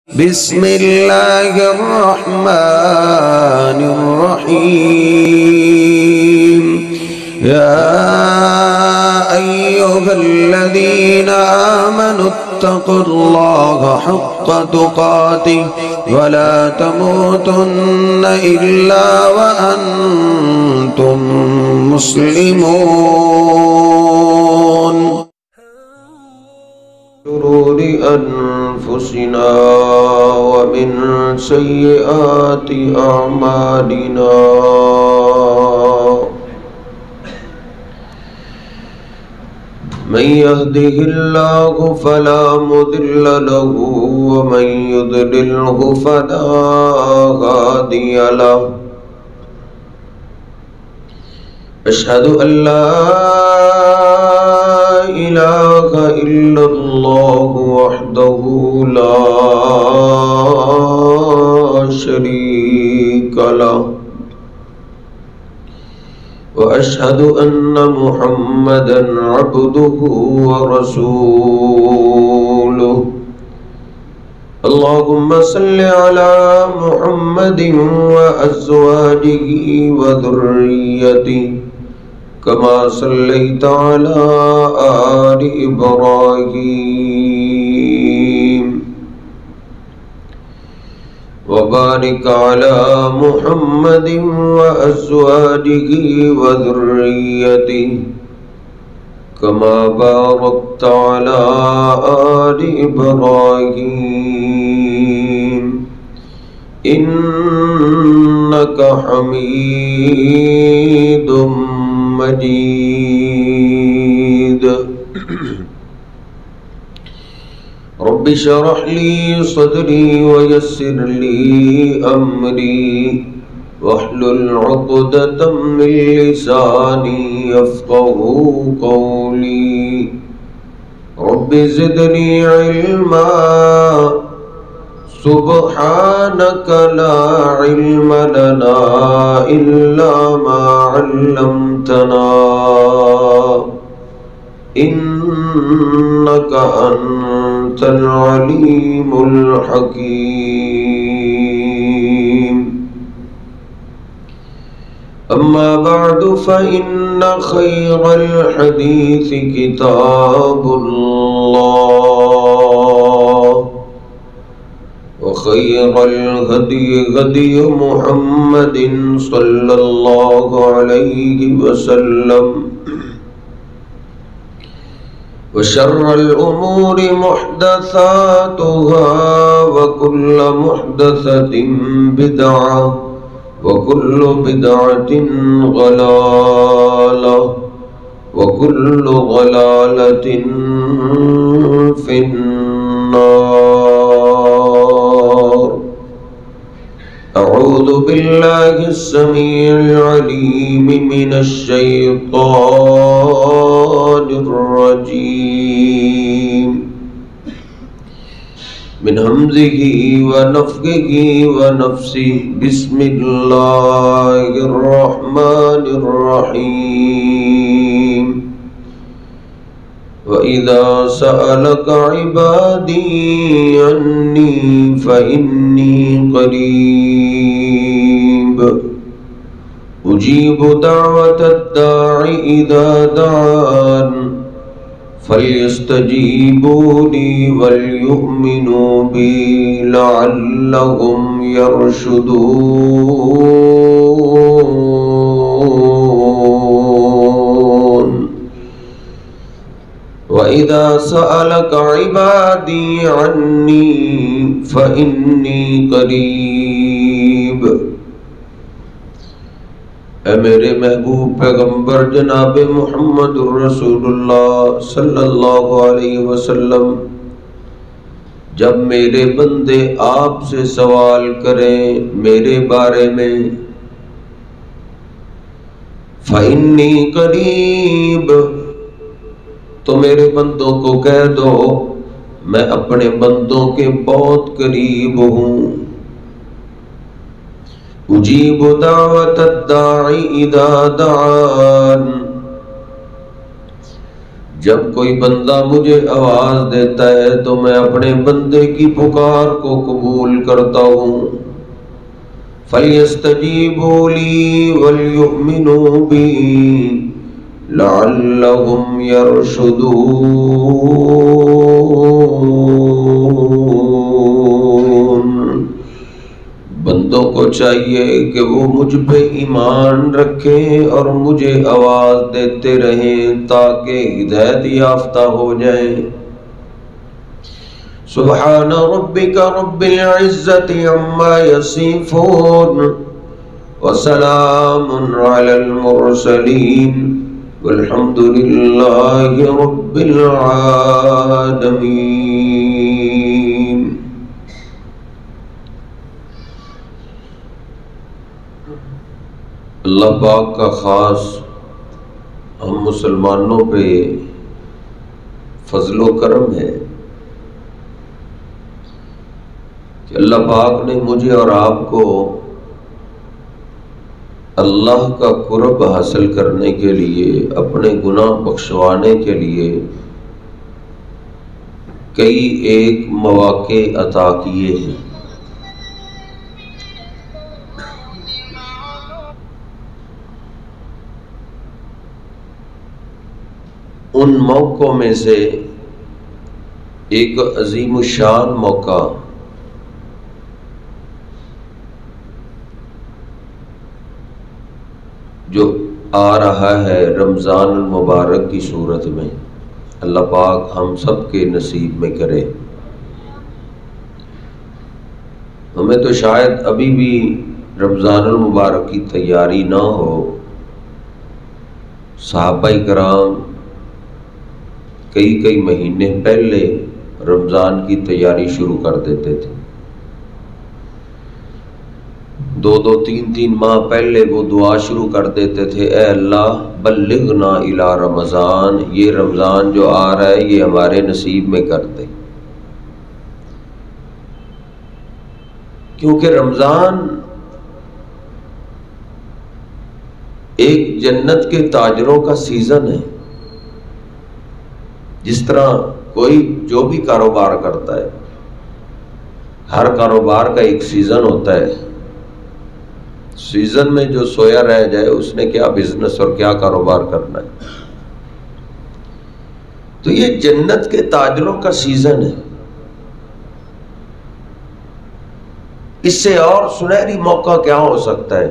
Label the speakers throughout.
Speaker 1: بسم الله الرحمن الرحيم يا أيها الذين آمنوا اتقوا الله حق تقاته ولا تموتن إلا وأنتم مسلمون شرور أنفسنا ومن سيئات أعمالنا من يهده الله فلا مضل له ومن يضلله فلا هادي له أشهد أن لا إله إلا الله وحده لا شريك له وأشهد أن محمدًا عبده ورسوله اللهم صل على محمد وأزواجه وذريته كما صليت على آل إبراهيم وبارك على محمد وأزواجه وذريته كما باركت على آل إبراهيم إنك حميد مجيد رب اشرح لي صدري ويسر لي أمري واحلل عقدة من لساني يفقهوا قولي رب زدني علما سبحانك لا علم لنا إلا ما علمتنا إنك أنت العليم الحكيم أما بعد فإن خير الحديث كتاب الله وخير الهدي هدي محمد صلى الله عليه وسلم وشر الأمور محدثاتها وكل محدثة بدعة وكل بدعة ضلالة وكل ضلالة في النار أعوذ بالله السميع العليم من الشيطان الرجيم من همزه ونفخه ونفسه بسم الله الرحمن الرحيم وإذا سألك عبادي عني فإني قريب أجيب دعوة الداع إذا دعان فليستجيبوا لي وليؤمنوا بي لعلهم يرشدون وإذا سألك عبادي عني فإني قريب اے میرے محبوب پیغمبر جناب محمد الرسول اللہ صلی اللہ علیہ وسلم جب میرے بندے آپ سے سوال کریں میرے بارے میں فإنی قریب تو میرے بندوں کو کہہ دو میں اپنے بندوں کے بہت قریب ہوں اجیب دعوت الداعی اذا دعان جب کوئی بندہ مجھے آواز دیتا ہے تو میں اپنے بندے کی پکار کو قبول کرتا ہوں۔ فَلْيَسْتَجِيبُوا لِي وَلْيُؤْمِنُوا بِي لَعَلَّهُمْ يَرْشُدُونَ۔ بندوں کو چاہیے کہ وہ مجھ پہ ایمان رکھیں اور مجھے آواز دیتے رہیں تاکہ ہدایت یافتہ ہو جائیں۔ سبحان ربک رب العزت عما یصفون وسلام علی المرسلین والحمد للہ رب العالمین۔ اللہ پاک کا خاص ہم مسلمانوں پہ فضل و کرم ہے کہ اللہ پاک نے مجھے اور آپ کو اللہ کا قرب حاصل کرنے کے لیے، اپنے گناہ بخشوانے کے لیے کئی ایک مواقع عطا کیے ہیں۔ ان موقعوں میں سے ایک عظیم الشان موقع جو آ رہا ہے رمضان المبارک کی صورت میں، اللہ پاک ہم سب کے نصیب میں کرے۔ ہمیں تو شاید ابھی بھی رمضان المبارک کی تیاری نہ ہو۔ صحابہ کرام کئی مہینے پہلے رمضان کی تیاری شروع کر دیتے تھے۔ 2-3 ماہ پہلے وہ دعا شروع کر دیتے تھے، اے اللہ بلغنا الی رمضان، یہ رمضان جو آ رہا ہے یہ ہمارے نصیب میں کر دے۔ کیونکہ رمضان ایک جنت کے تاجروں کا سیزن ہے۔ جس طرح کوئی جو بھی کاروبار کرتا ہے، ہر کاروبار کا ایک سیزن ہوتا ہے۔ سیزن میں جو سویا رہ جائے اس نے کیا بزنس اور کیا کاروبار کرنا ہے۔ تو یہ جنت کے تاجروں کا سیزن ہے۔ اس سے اور سنہری موقع کیا ہو سکتا ہے؟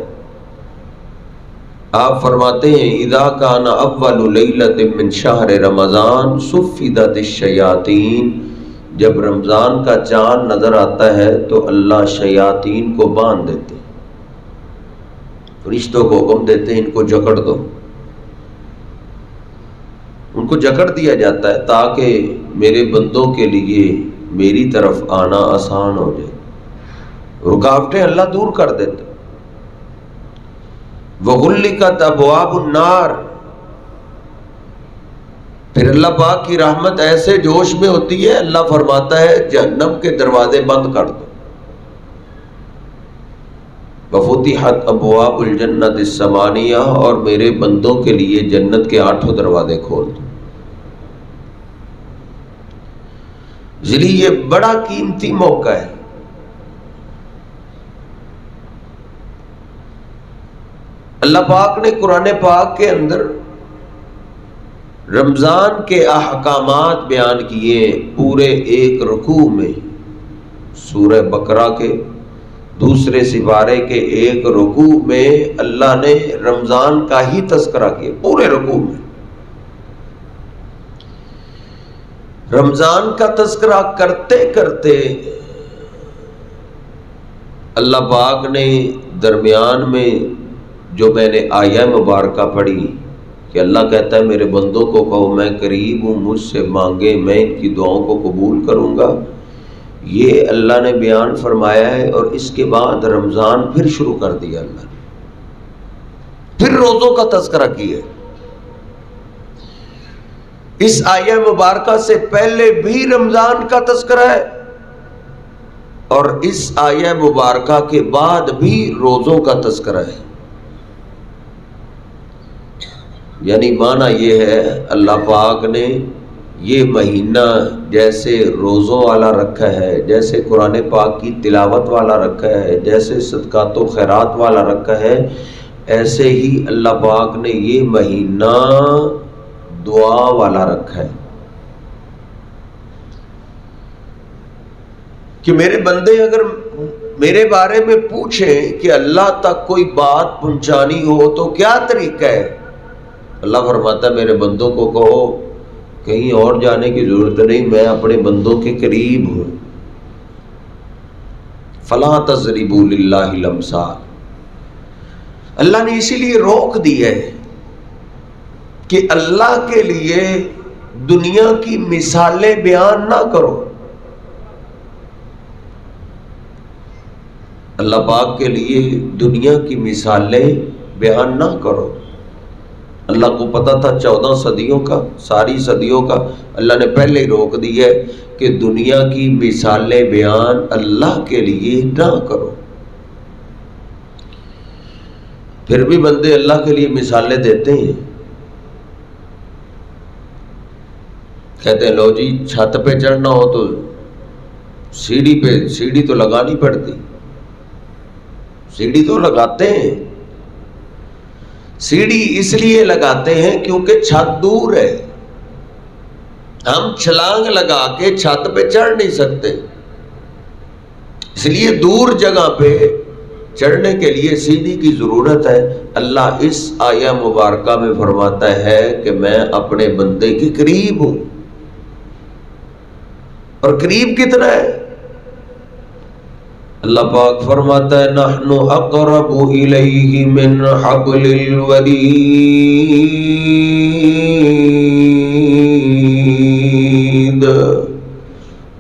Speaker 1: آپ فرماتے ہیں اذا کان اول لیلۃ من شہر رمضان صفدت الشیاطین، جب رمضان کا چاند نظر آتا ہے تو اللہ شیاطین کو باندھ دیتے، فرشتوں کو حکم دیتے ہیں ان کو جکڑ دو، ان کو جکڑ دیا جاتا ہے تاکہ میرے بندوں کے لیے میری طرف آنا آسان ہو جائے، رکاوٹیں اللہ دور کر دیتے۔ وَغُلِّقَتْ أَبْوَابُ النَّارِ، پھر اللہ پاک کی رحمت ایسے جوش میں ہوتی ہے، اللہ فرماتا ہے جہنم کے دروازے بند کر دو۔ وَفُتِحَتْ أَبْوَابُ الْجَنَّةِ الثَّمَانِيَةِ، اور میرے بندوں کے لیے جنت کے 8 دروازے کھول دو۔ اس لیے یہ بڑا قیمتی موقع ہے۔ اللہ پاک نے قرآن پاک کے اندر رمضان کے احکامات بیان کیے پورے ایک رکوع میں۔ سورہ بقرہ کے دوسرے سپارے کے ایک رکوع میں اللہ نے رمضان کا ہی تذکرہ کیا، پورے رکوع میں رمضان کا تذکرہ کرتے کرتے اللہ پاک نے درمیان میں جو میں نے آیہ مبارکہ پڑھی کہ اللہ کہتا ہے میرے بندوں کو کہو میں قریب ہوں، مجھ سے مانگے میں ان کی دعاؤں کو قبول کروں گا، یہ اللہ نے بیان فرمایا ہے۔ اور اس کے بعد رمضان پھر شروع کر دیا اللہ نے، پھر روزوں کا تذکرہ کیا۔ اس آیہ مبارکہ سے پہلے بھی رمضان کا تذکرہ ہے اور اس آیہ مبارکہ کے بعد بھی روزوں کا تذکرہ ہے۔ یعنی معنی یہ ہے اللہ پاک نے یہ مہینہ جیسے روزوں والا رکھا ہے، جیسے قرآن پاک کی تلاوت والا رکھا ہے، جیسے صدقات و خیرات والا رکھا ہے، ایسے ہی اللہ پاک نے یہ مہینہ دعا والا رکھا ہے کہ میرے بندے اگر میرے بارے میں پوچھیں کہ اللہ تک کوئی بات پہنچانی ہو تو کیا طریقہ ہے، اللہ فرماتا ہے میرے بندوں کو کہو کہیں اور جانے کی ضرورت نہیں، میں اپنے بندوں کے قریب ہوں۔ فَلَا تَضْرِبُوا لِلَّهِ الْأَمْثَالَ، اللہ نے اسی لیے روک دی ہے کہ اللہ کے لیے دنیا کی مثالیں بیان نہ کرو، اللہ پاک کے لیے دنیا کی مثالیں بیان نہ کرو۔ اللہ کو پتہ تھا 14 صدیوں کا، ساری صدیوں کا، اللہ نے پہلے ہی روک دی ہے کہ دنیا کی مثالیں بیان اللہ کے لیے نہ کرو۔ پھر بھی بندے اللہ کے لیے مثالیں دیتے ہیں، کہتے ہیں لو جی چھت پہ چڑھنا ہو تو سیڑھی تو لگانی پڑتی، سیڑھی تو لگاتے ہیں، سیڑھی اس لیے لگاتے ہیں کیونکہ چھت دور ہے، ہم چھلانگ لگا کے چھت پہ چڑھ نہیں سکتے، اس لیے دور جگہ پہ چڑھنے کے لیے سیڑھی کی ضرورت ہے۔ اللہ اس آیہ مبارکہ میں فرماتا ہے کہ میں اپنے بندے کے قریب ہوں، اور قریب کتنا ہے؟ اللہ پاک فرماتا ہے نحن اقرب الیہ من حبل الورید،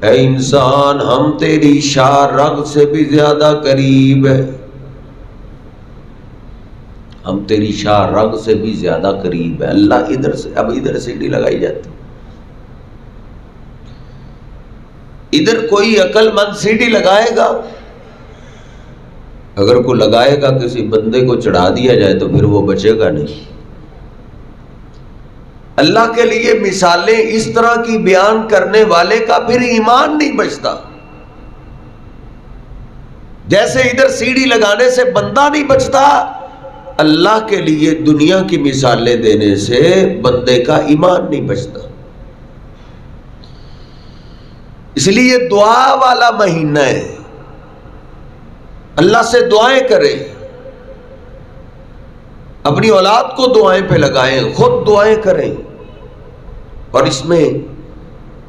Speaker 1: اے انسان ہم تیری شاہ رگ سے بھی زیادہ قریب ہے، ہم تیری شاہ رگ سے بھی زیادہ قریب ہے۔ اللہ ادھر سے، اب ادھر سیڑھی لگائی جاتی، ادھر کوئی عقل مند سیڑھی لگائے گا؟ اگر کوئی لگائے گا کسی بندے کو چڑھا دیا جائے تو پھر وہ بچے گا نہیں۔ اللہ کے لیے مثالیں اس طرح کی بیان کرنے والے کا پھر ایمان نہیں بچتا، جیسے ادھر سیڑھی لگانے سے بندہ نہیں بچتا، اللہ کے لیے دنیا کی مثالیں دینے سے بندے کا ایمان نہیں بچتا۔ اس لیے دعا والا مہینہ ہے، اللہ سے دعائیں کریں، اپنی اولاد کو دعائیں پہ لگائیں، خود دعائیں کریں، اور اس میں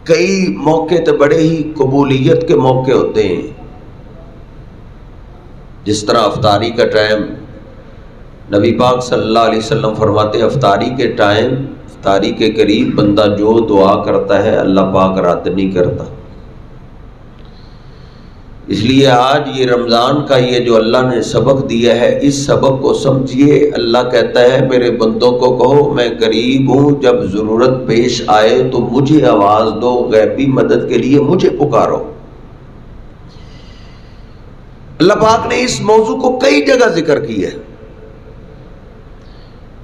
Speaker 1: کئی موقع تو بڑے ہی قبولیت کے موقع ہوتے ہیں، جس طرح افطاری کا ٹائم، نبی پاک صلی اللہ علیہ وسلم فرماتے ہیں افطاری کے ٹائم، افطاری کے قریب بندہ جو دعا کرتا ہے اللہ پاک رد نہیں کرتا۔ اس لیے آج یہ رمضان کا یہ جو اللہ نے سبق دیا ہے، اس سبق کو سمجھیے۔ اللہ کہتا ہے میرے بندوں کو کہو میں قریب ہوں، جب ضرورت پیش آئے تو مجھے آواز دو، غیبی مدد کے لیے مجھے پکارو۔ اللہ پاک نے اس موضوع کو کئی جگہ ذکر کیا ہے۔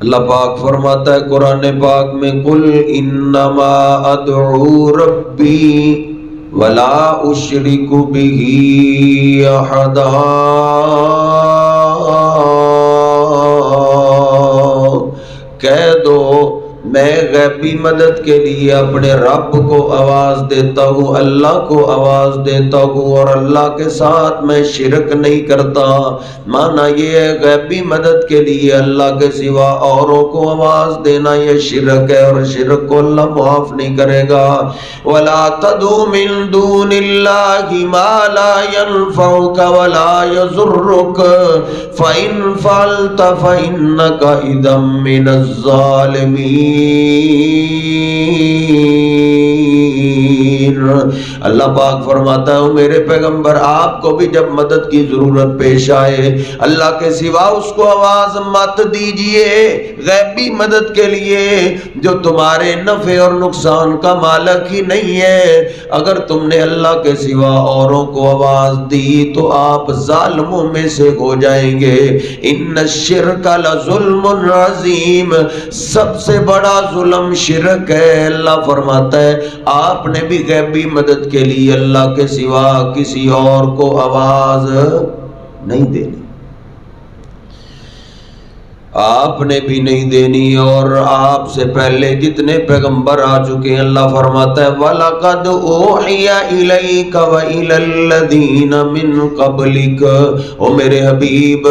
Speaker 1: اللہ پاک فرماتا ہے قرآن پاک میں قل انما ادعو ربی ولا اشرک بہ احدا، کہہ دو میں غیبی مدد کے لیے اپنے رب کو آواز دیتا ہوں، اللہ کو آواز دیتا ہوں، اور اللہ کے ساتھ میں شرک نہیں کرتا۔ معنی یہ ہے غیبی مدد کے لیے اللہ کے سوا اوروں کو آواز دینا یہ شرک ہے، اور شرک کو اللہ معاف نہیں کرے گا۔ وَلَا تَدْعُ مِن دُونِ اللَّهِ مَا لَا يَنفَعُكَ وَلَا يَضُرُّكَ فَإِن فَعَلْتَ فَإِنَّكَ إِذًا مِنَ الظَّالِمِينَ۔ اللہ پاک فرماتا ہے میرے پیغمبر آپ کو بھی جب مدد کی ضرورت پیش آئے اللہ کے سوا اس کو آواز مت دیجئے غیبی مدد کے لیے جو تمہارے نفع اور نقصان کا مالک ہی نہیں ہے۔ اگر تم نے اللہ کے سوا اوروں کو آواز دی تو آپ ظالموں میں سے ہو جائیں گے۔ ان الشرک لظلم عظیم، سب سے بڑا ظلم شرک ہے۔ اللہ فرماتا ہے آپ نے بھی غیبی مدد کے لیے اللہ کے سوا کسی اور کو آواز نہیں دینی، آپ نے بھی نہیں دینی، اور آپ سے پہلے جتنے پیغمبر آ چکے ہیں اللہ فرماتا ہے وَلَقَدْ أُوحِيَ إِلَيْكَ وَإِلَى الَّذِينَ مِن قَبْلِكَ، او میرے حبیب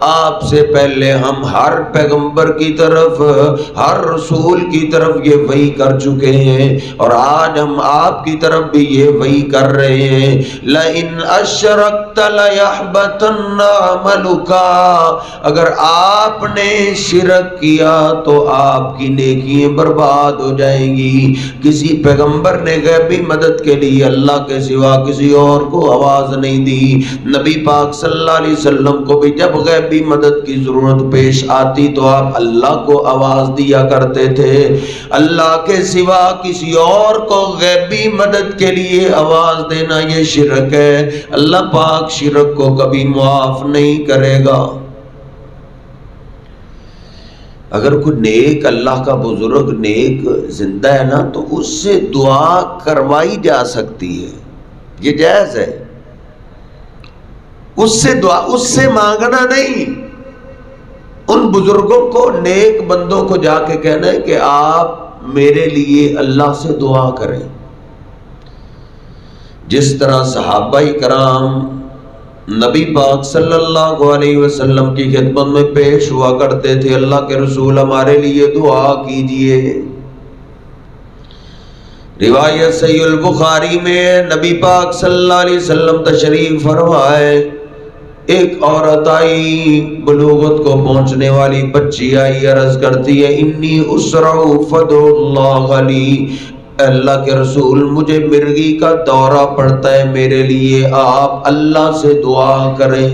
Speaker 1: آپ سے پہلے ہم ہر پیغمبر کی طرف ہر رسول کی طرف یہ وحی کر چکے ہیں، اور آج ہم آپ کی طرف بھی یہ وحی کر رہے ہیں لَإِنْ أَشْرَكْتَ لَيَحْبَطَنَّ عَمَلُكَ، اگر آپ نے شرک کیا تو آپ کی نیکیاں برباد ہو جائیں گی۔ کسی پیغمبر نے غیبی مدد کے لیے اللہ کے سوا کسی اور کو آواز نہیں دی۔ نبی پاک صلی اللہ علیہ وسلم کو بھی جب غیبی مدد کی ضرورت پیش آتی تو آپ اللہ کو آواز دیا کرتے تھے۔ اللہ کے سوا کسی اور کو غیبی مدد کے لیے آواز دینا یہ شرک ہے، اللہ پاک شرک کو کبھی معاف نہیں کرے گا۔ اگر کوئی نیک اللہ کا بزرگ نیک زندہ ہے نا تو اس سے دعا کروائی جا سکتی ہے، یہ جائز ہے، اس سے دعا اس سے مانگنا نہیں۔ ان بزرگوں کو نیک بندوں کو جا کے کہنا ہے کہ آپ میرے لیے اللہ سے دعا کریں، جس طرح صحابہ کرام نبی پاک صلی اللہ علیہ وسلم کی خدمت میں پیش ہوا کرتے تھے، اللہ کے رسول ہمارے لیے دعا کیجئے۔ روایت صحیح البخاری میں نبی پاک صلی اللہ علیہ وسلم تشریف فرمائے، ایک عورت آئی، بلوغت کو پہنچنے والی بچی آئی، عرض کرتی ہے انی اسرع فدعوا اللہ لی، اللہ کے رسول مجھے مرگی کا دورہ پڑتا ہے، میرے لیے آپ اللہ سے دعا کریں۔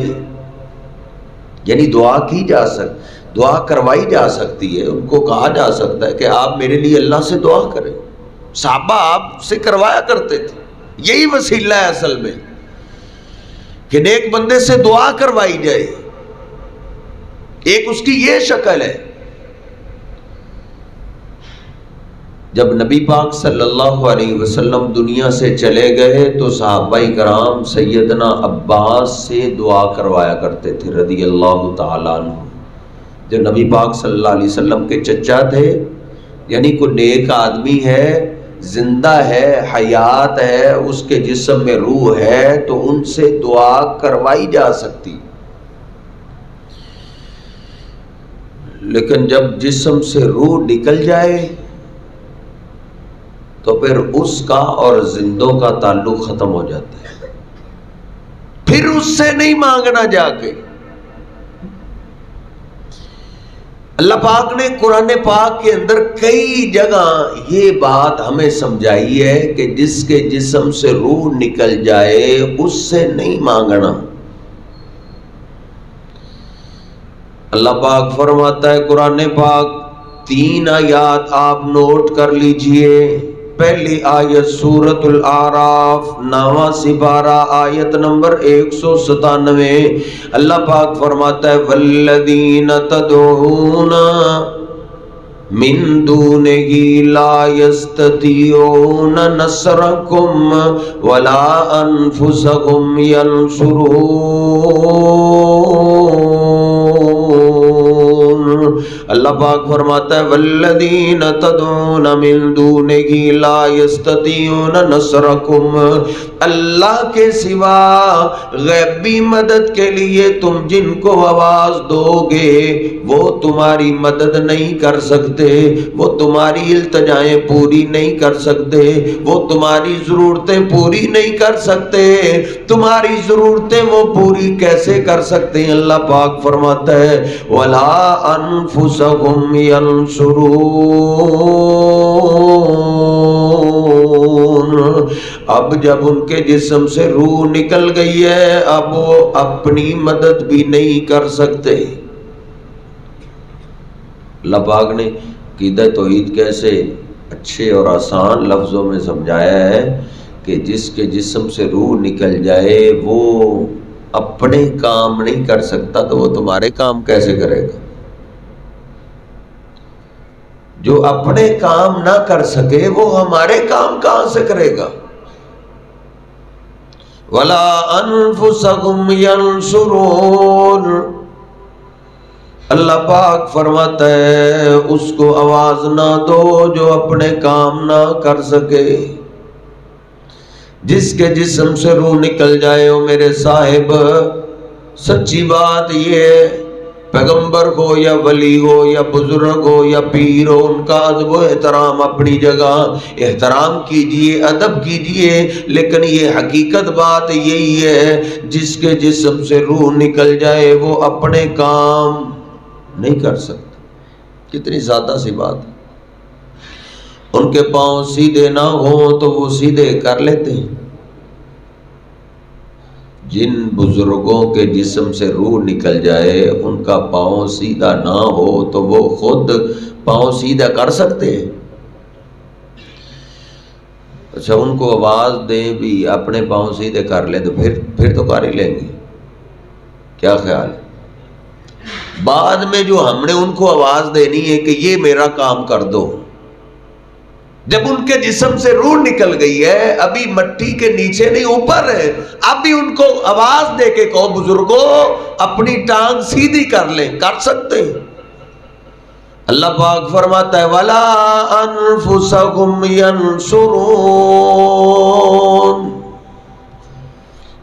Speaker 1: یعنی دعا کی جا سکتی، دعا کروائی جا سکتی ہے، ان کو کہا جا سکتا ہے کہ آپ میرے لیے اللہ سے دعا کریں۔ صحابہ آپ سے کروایا کرتے تھے، یہی وسیلہ ہے اصل میں کہ نیک بندے سے دعا کروائی جائے، ایک اس کی یہ شکل ہے۔ جب نبی پاک صلی اللہ علیہ وسلم دنیا سے چلے گئے تو صحابہ کرام سیدنا عباس سے دعا کروایا کرتے تھے رضی اللہ تعالیٰ عنہ، جو نبی پاک صلی اللہ علیہ وسلم کے چچا تھے۔ یعنی کوئی نیک آدمی ہے، زندہ ہے، حیات ہے، اس کے جسم میں روح ہے تو ان سے دعا کروائی جا سکتی، لیکن جب جسم سے روح نکل جائے تو پھر اس کا اور زندوں کا تعلق ختم ہو جاتا ہے، پھر اس سے نہیں مانگنا جا کے۔ اللہ پاک نے قرآن پاک کے اندر کئی جگہ یہ بات ہمیں سمجھائی ہے کہ جس کے جسم سے روح نکل جائے اس سے نہیں مانگنا۔ اللہ پاک فرماتا ہے قرآن پاک 3 آیات آپ نوٹ کر لیجئے۔ پہلی آیت سورۃ الاعراف 9واں سپارہ آیت نمبر 197، اللہ پاک فرماتا ہے والذین تدعون من دونہ لا یستطیعون نصرکم ولا انفسکم ینصرون۔ اللہ پاک فرماتا ہے والذین تدعون من دونہ لا یستطیعون نصرکم، اللہ کے سوا غیبی مدد کے لیے تم جن کو آواز دو گے وہ تمہاری مدد نہیں کر سکتے، وہ تمہاری التجائیں پوری نہیں کر سکتے، وہ تمہاری ضرورتیں پوری نہیں کر سکتے۔ تمہاری ضرورتیں وہ پوری کیسے کر سکتے ہیں؟ اللہ پاک فرماتا ہے وَلَا أَنفُسَكُمْ أنفسهم ينصرون۔ اب جب ان کے جسم سے روح نکل گئی ہے، اب وہ اپنی مدد بھی نہیں کر سکتے۔ اللہ پاک نے عقیدہ توحید کیسے اچھے اور آسان لفظوں میں سمجھایا ہے کہ جس کے جسم سے روح نکل جائے وہ اپنے کام نہیں کر سکتا تو وہ تمہارے کام کیسے کرے گا؟ جو اپنے کام نہ کر سکے وہ ہمارے کام کہاں سے کرے گا؟ وَلَا أَنفُسَهُمْ يَنصُرُونَ۔ اللہ پاک فرماتا ہے اس کو آواز نہ دو جو اپنے کام نہ کر سکے۔ جس کے جسم سے روح نکل جائے وہ میرے صاحب، سچی بات یہ پیغمبر ہو یا ولی ہو یا بزرگ ہو یا پیر ہو، ان کا ادب و احترام اپنی جگہ، احترام کیجئے، ادب کیجئے، لیکن یہ حقیقت بات یہی ہے جس کے جسم سے روح نکل جائے وہ اپنے کام نہیں کر سکتا۔ کتنی سادہ سی بات ہے۔ ان کے پاؤں سیدھے نہ ہوں تو وہ سیدھے کر لیتے ہیں۔ جن بزرگوں کے جسم سے روح نکل جائے ان کا پاؤں سیدھا نہ ہو تو وہ خود پاؤں سیدھا کر سکتے ہیں؟ اچھا ان کو آواز دیں بھی اپنے پاؤں سیدھے کر لیں تو پھر تو کر ہی لیں گے، کیا خیال ہے؟ بعد میں جو ہم نے ان کو آواز دینی ہے کہ یہ میرا کام کر دو، جب ان کے جسم سے روح نکل گئی ہے، ابھی مٹی کے نیچے نہیں اوپر ہے، اب بھی ان کو آواز دے کے کہو بزرگوں اپنی ٹانگ سیدھی کر لیں، کر سکتے ہیں؟ اللہ پاک فرماتا ہے وَلَا أَنفُسَهُمْ يَنصُرُونَ۔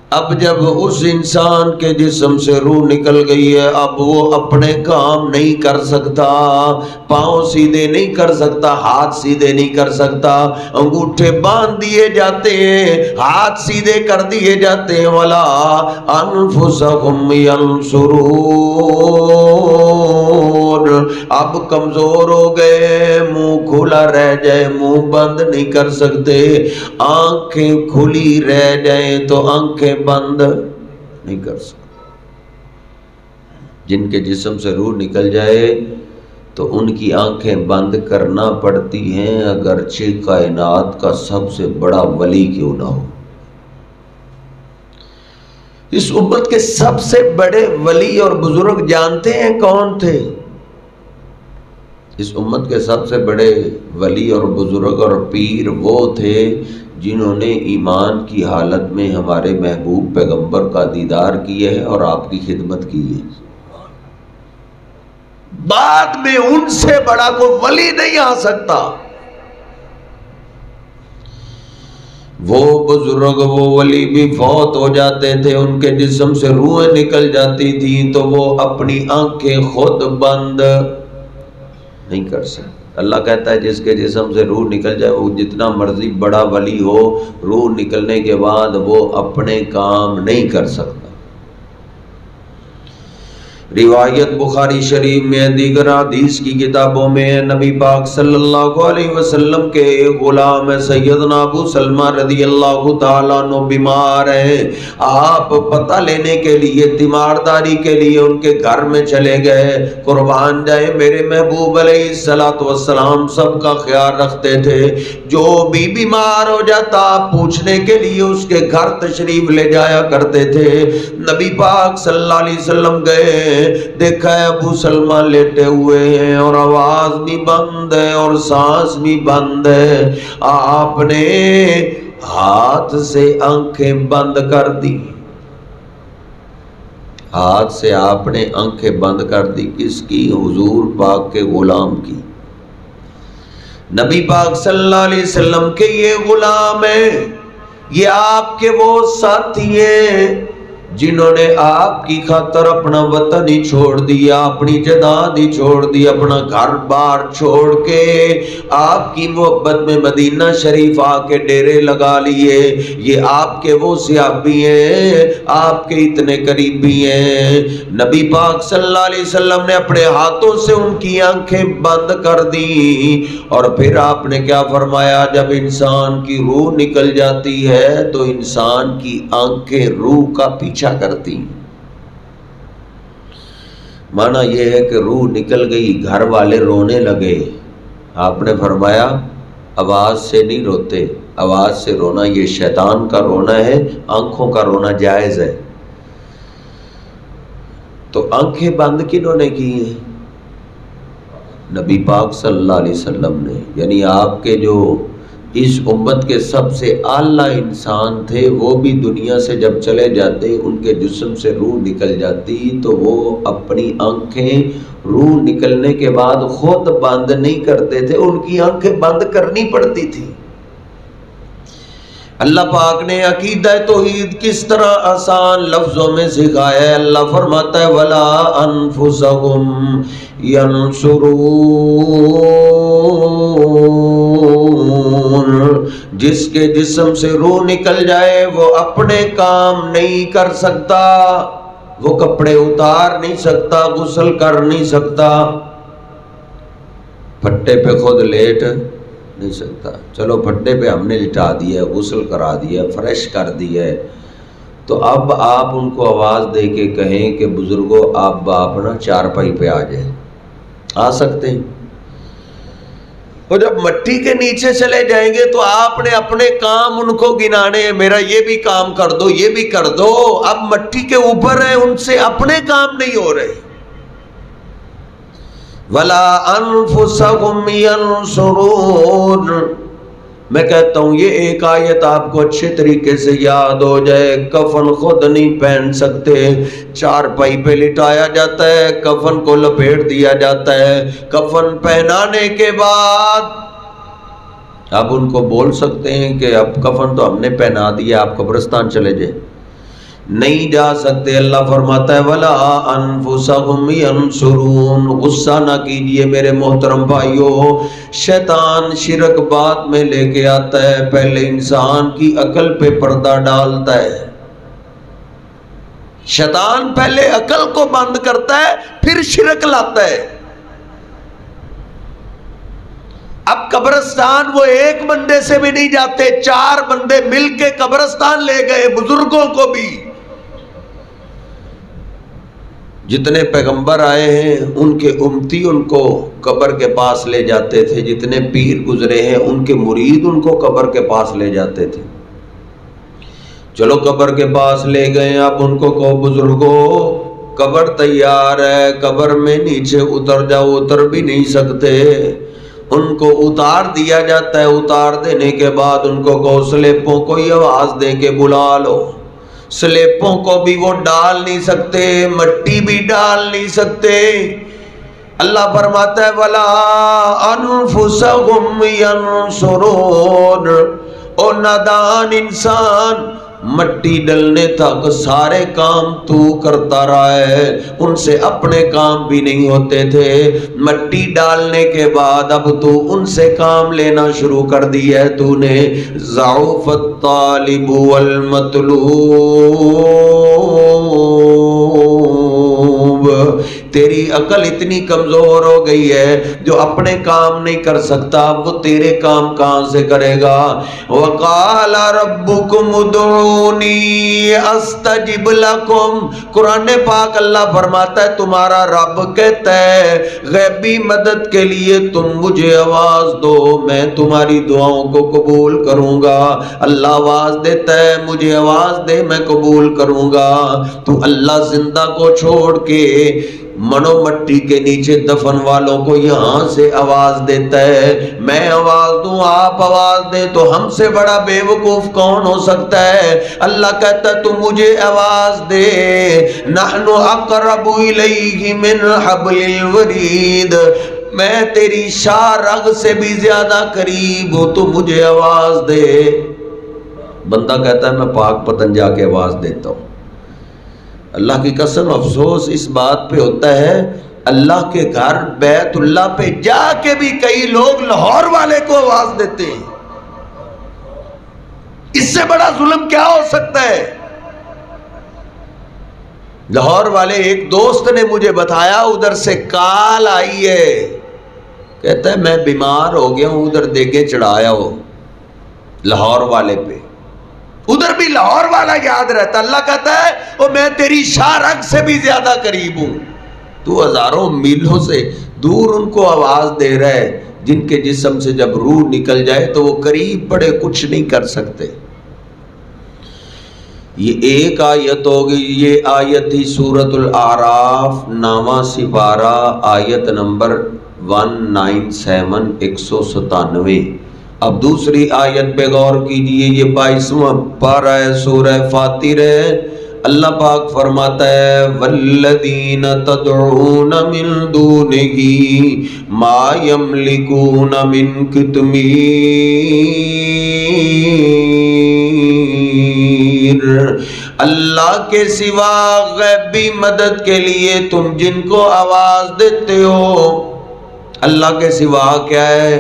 Speaker 1: اب جب اس انسان کے جسم سے روح نکل گئی ہے اب وہ اپنے کام نہیں کر سکتا، پاؤں سیدھے نہیں کر سکتا، ہاتھ سیدھے نہیں کر سکتا، انگوٹھے باندھ دیے جاتے ہیں، ہاتھ سیدھے کر دیے جاتے ہیں۔ وَلَا أَنفُسَهُمْ يَنصُرُونَ۔ اب کمزور ہو گئے، منہ کھلا رہ جائے منہ بند نہیں کر سکتے، آنکھیں کھلی رہ جائیں تو آنکھیں بند نہیں کر سکتے۔ جن کے جسم سے روح نکل جائے تو ان کی آنکھیں بند کرنا پڑتی ہیں، اگرچہ کائنات کا سب سے بڑا ولی کیوں نہ ہو۔ اس امت کے سب سے بڑے ولی اور بزرگ جانتے ہیں کون تھے؟ اس امت کے سب سے بڑے ولی اور بزرگ اور پیر وہ تھے جنہوں نے ایمان کی حالت میں ہمارے محبوب پیغمبر کا دیدار کیا ہے اور آپ کی خدمت کی ہے۔ بعد میں ان سے بڑا کوئی ولی نہیں آ سکتا۔ وہ بزرگ وہ ولی بھی فوت ہو جاتے تھے، ان کے جسم سے روحیں نکل جاتی تھیں تو وہ اپنی آنکھیں خود بند نہیں کر سکتے۔ اللہ کہتا ہے جس کے جسم سے روح نکل جائے وہ جتنا مرضی بڑا ولی ہو، روح نکلنے کے بعد وہ اپنے کام نہیں کر سکتا۔ روایت بخاری شریف میں، دیگر حدیث کی کتابوں میں، نبی پاک صلی اللہ علیہ وسلم کے ایک غلام سیدنا ابو سلمہ رضی اللہ تعالیٰ عنہ بیمار ہیں۔ آپ پتہ لینے کے لیے، تیمارداری کے لیے ان کے گھر میں چلے گئے۔ قربان جائے میرے محبوب علیہ السلام سب کا خیال رکھتے تھے، جو بھی بیمار ہو جاتا پوچھنے کے لیے اس کے گھر تشریف لے جایا کرتے تھے۔ نبی پاک صلی اللہ علیہ وسلم گئے، دیکھا ہے ابو سلمہ لیٹے ہوئے ہیں اور آواز بھی بند ہے اور سانس بھی بند ہے۔ آپ نے ہاتھ سے آنکھیں بند کر دی، ہاتھ سے آپ نے آنکھیں بند کر دی۔ کس کی؟ حضور پاک کے غلام کی۔ نبی پاک صلی اللہ علیہ وسلم کے یہ غلام ہیں، یہ آپ کے وہ ساتھی ہیں جنہوں نے آپ کی خاطر اپنا وطن ہی چھوڑ دیا، اپنی جائیداد ہی چھوڑ دی، اپنا گھر بار چھوڑ کے آپ کی محبت میں مدینہ شریف آ کے ڈیرے لگا لیے، یہ آپ کے وہ صحابی ہیں، آپ کے اتنے قریبی ہیں۔ نبی پاک صلی اللہ علیہ وسلم نے اپنے ہاتھوں سے ان کی آنکھیں بند کر دی، اور پھر آپ نے کیا فرمایا؟ جب انسان کی روح نکل جاتی ہے تو انسان کی آنکھیں روح کا پیچھا کرتی ہیں۔ مانا یہ ہے کہ روح نکل گئی، گھر والے رونے لگے، آپ نے فرمایا آواز سے نہیں روتے، آواز سے رونا یہ شیطان کا رونا ہے، آنکھوں کا رونا جائز ہے۔ تو آنکھیں بند کنہوں نے کی ہیں؟ نبی پاک صلی اللہ علیہ وسلم نے، یعنی آپ کے جو اس امت کے سب سے اعلیٰ انسان تھے، وہ بھی دنیا سے جب چلے جاتے، ان کے جسم سے روح نکل جاتی تو وہ اپنی آنکھیں روح نکلنے کے بعد خود بند نہیں کرتے تھے، ان کی آنکھیں بند کرنی پڑتی تھی۔ اللہ پاک نے عقیدہ توحید کس طرح آسان لفظوں میں سکھایا ہے۔ اللہ فرماتا ہے وَلَا أَنفُسَهُمْ يَنْصُرُونَ، جس کے جسم سے روح نکل جائے وہ اپنے کام نہیں کر سکتا، وہ کپڑے اتار نہیں سکتا، غسل کر نہیں سکتا، پھٹے پہ خود لیٹ نہیں سکتا۔ چلو پھٹے پہ ہم نے لٹا دیا، غسل کرا دیا، فریش کر دیا، تو اب آپ ان کو آواز دے کے کہیں کہ بزرگوں آپ اپنا چارپائی پہ آ جائیں، آ سکتے ہیں؟ اور جب مٹی کے نیچے چلے جائیں گے تو آپ نے اپنے کام ان کو گنانے ہیں، میرا یہ بھی کام کر دو، یہ بھی کر دو۔ اب مٹی کے اوپر ہیں، ان سے اپنے کام نہیں ہو رہے۔ وَلَا أَنفُسَهُمْ يَنْصُرُونَ، میں کہتا ہوں یہ ایک آیت آپ کو اچھے طریقے سے یاد ہو جائے۔ کفن خود نہیں پہن سکتے، چارپائی پہ لٹایا جاتا ہے، کفن کو لپیٹ دیا جاتا ہے، کفن پہنانے کے بعد اب ان کو بول سکتے ہیں کہ اب کفن تو ہم نے پہنا دیا، آپ قبرستان چلے جائیں، نہیں جا سکتے۔ اللہ فرماتا ہے وَلَا أَنفُسَهُمْ يَنْصُرُونَ۔ غصہ نہ کیجئے میرے محترم بھائیوں، شیطان شرک بات میں لے کے آتا ہے، پہلے انسان کی عقل پہ پردہ ڈالتا ہے۔ شیطان پہلے عقل کو بند کرتا ہے، پھر شرک لاتا ہے۔ اب قبرستان وہ ایک بندے سے بھی نہیں جاتے، 4 بندے مل کے قبرستان لے گئے، بزرگوں کو بھی۔ جتنے پیغمبر آئے ہیں ان کے امتی ان کو قبر کے پاس لے جاتے تھے، جتنے پیر گزرے ہیں ان کے مرید ان کو قبر کے پاس لے جاتے تھے۔ چلو قبر کے پاس لے گئے، اب ان کو کہو بزرگوں قبر تیار ہے، قبر میں نیچے اتر جاؤ، اتر بھی نہیں سکتے۔ ان کو اتار دیا جاتا ہے، اتار دینے کے بعد ان کو کہو سلیپوں کو ہی آواز دے کے بلا لو۔ سلیپوں کو بھی وہ ڈال نہیں سکتے، مٹی بھی ڈال نہیں سکتے۔ اللہ فرماتا ہے وَلَا أَنفُسَهُمْ يَنْصُرُونَ۔ او نادان انسان، مٹی ڈلنے تک سارے کام تو کرتا رہا ہے، ان سے اپنے کام بھی نہیں ہوتے تھے، مٹی ڈالنے کے بعد اب تو ان سے کام لینا شروع کر دیا ہے تو نے۔ ضعف الطالب والمطلوب، تیری عقل اتنی کمزور ہو گئی ہے جو اپنے کام نہیں کر سکتا، وہ تیرے کام کہاں سے کرے گا؟ وَقَالَ رَبُّكُمُ ادْعُونِي أَسْتَجِبْ لَكُمْ۔ قرآن پاک اللہ فرماتا ہے تمہارا رب کہتا ہے غیبی مدد کے لیے تم مجھے آواز دو، میں تمہاری دعاؤں کو قبول کروں گا۔ اللہ آواز دیتا ہے مجھے آواز دے میں قبول کروں گا۔ تو اللہ زندہ کو چھوڑ کے منو مٹی کے نیچے دفن والوں کو یہاں سے آواز دیتا ہے، میں آواز دوں آپ آواز دیں، تو ہم سے بڑا بے وقوف کون ہو سکتا ہے؟ اللہ کہتا ہے تو مجھے آواز دے، نحن اقرب الیہ من حبل الورید، میں تیری شاہ رگ سے بھی زیادہ قریب ہوں، تو مجھے آواز دے۔ بندہ کہتا ہے میں پاک پتن جا کے آواز دیتا ہوں، اللہ کی قسم افسوس اس بات پہ ہوتا ہے، اللہ کے گھر بیت اللہ پہ جا کے بھی کئی لوگ لاہور والے کو آواز دیتے ہیں۔ اس سے بڑا ظلم کیا ہو سکتا ہے؟ لاہور والے ایک دوست نے مجھے بتایا، ادھر سے کال آئی ہے، کہتا ہے میں بیمار ہو گیا ہوں، ادھر دیگیں چڑھایا ہو لاہور والے پہ۔ ادھر بھی لاہور والا یاد رہتا، اللہ کہتا ہے وہ میں تیری شاہ رگ سے بھی زیادہ قریب ہوں، تو ہزاروں میلوں سے دور ان کو آواز دے رہا ہے، جن کے جسم سے جب روح نکل جائے تو وہ قریب پڑے کچھ نہیں کر سکتے۔ یہ ایک آیت ہوگی، یہ آیت تھی سورۃ الاعراف 9واں سپارہ آیت نمبر 197 197۔ اب دوسری آیت پہ غور کیجئے، یہ 22واں پارہ ہے سورہ فاطر ہے۔ اللہ پاک فرماتا ہے والذین تدعون من دونہ ما یملکون من قطمیر، اللہ کے سوا غیبی مدد کے لیے تم جن کو آواز دیتے ہو، اللہ کے سوا کیا ہے؟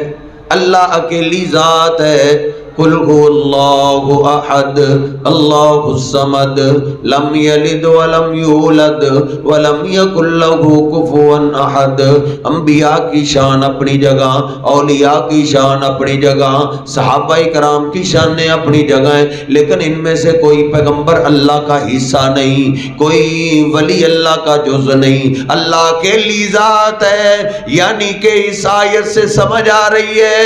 Speaker 1: اللہ اکیلی ذات ہے۔ قل هو اللہ احد اللہ الصمد لم یلد ولم یولد ولم یکن له کفوا احد۔ انبیاء کی شان اپنی جگہ، اولیاء کی شان اپنی جگہ، صحابہ کرام کی شانیں اپنی جگہ ہیں، لیکن ان میں سے کوئی پیغمبر اللہ کا حصہ نہیں، کوئی ولی اللہ کا جز نہیں، اللہ اکیلی ذات ہے۔ یعنی کہ اس آیت سے سمجھ آ رہی ہے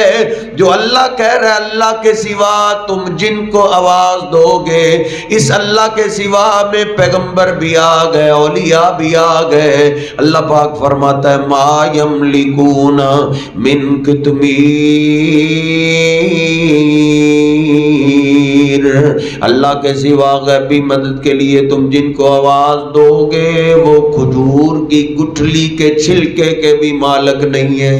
Speaker 1: جو اللہ کہہ رہا ہے اللہ کے سوا تم جن کو آواز دو گے، اس اللہ کے سوا میں پیغمبر بھی آ گئے، اولیاء بھی آ گئے۔ اللہ پاک فرماتا ہے ما یملکون من قطمیر، اللہ کے سوا غیبی مدد کے لیے تم جن کو آواز دو گے وہ کھجور کی گٹھلی کے چھلکے کے بھی مالک نہیں ہے۔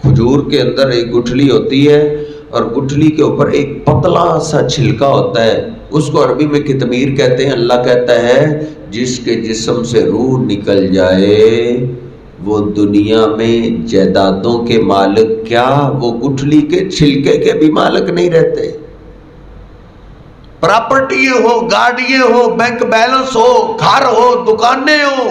Speaker 1: کھجور کے اندر ایک گٹھلی ہوتی ہے اور گٹھلی کے اوپر ایک پتلا سا چھلکا ہوتا ہے، اس کو عربی میں قطمیر کہتے ہیں۔ اللہ کہتا ہے جس کے جسم سے روح نکل جائے وہ دنیا میں جائیدادوں کے مالک کیا، وہ گٹھلی کے چھلکے کے بھی مالک نہیں رہتے۔ پراپرٹی ہو، گاڑیاں ہو، بینک بیلنس ہو، گھر ہو، دکانیں ہو،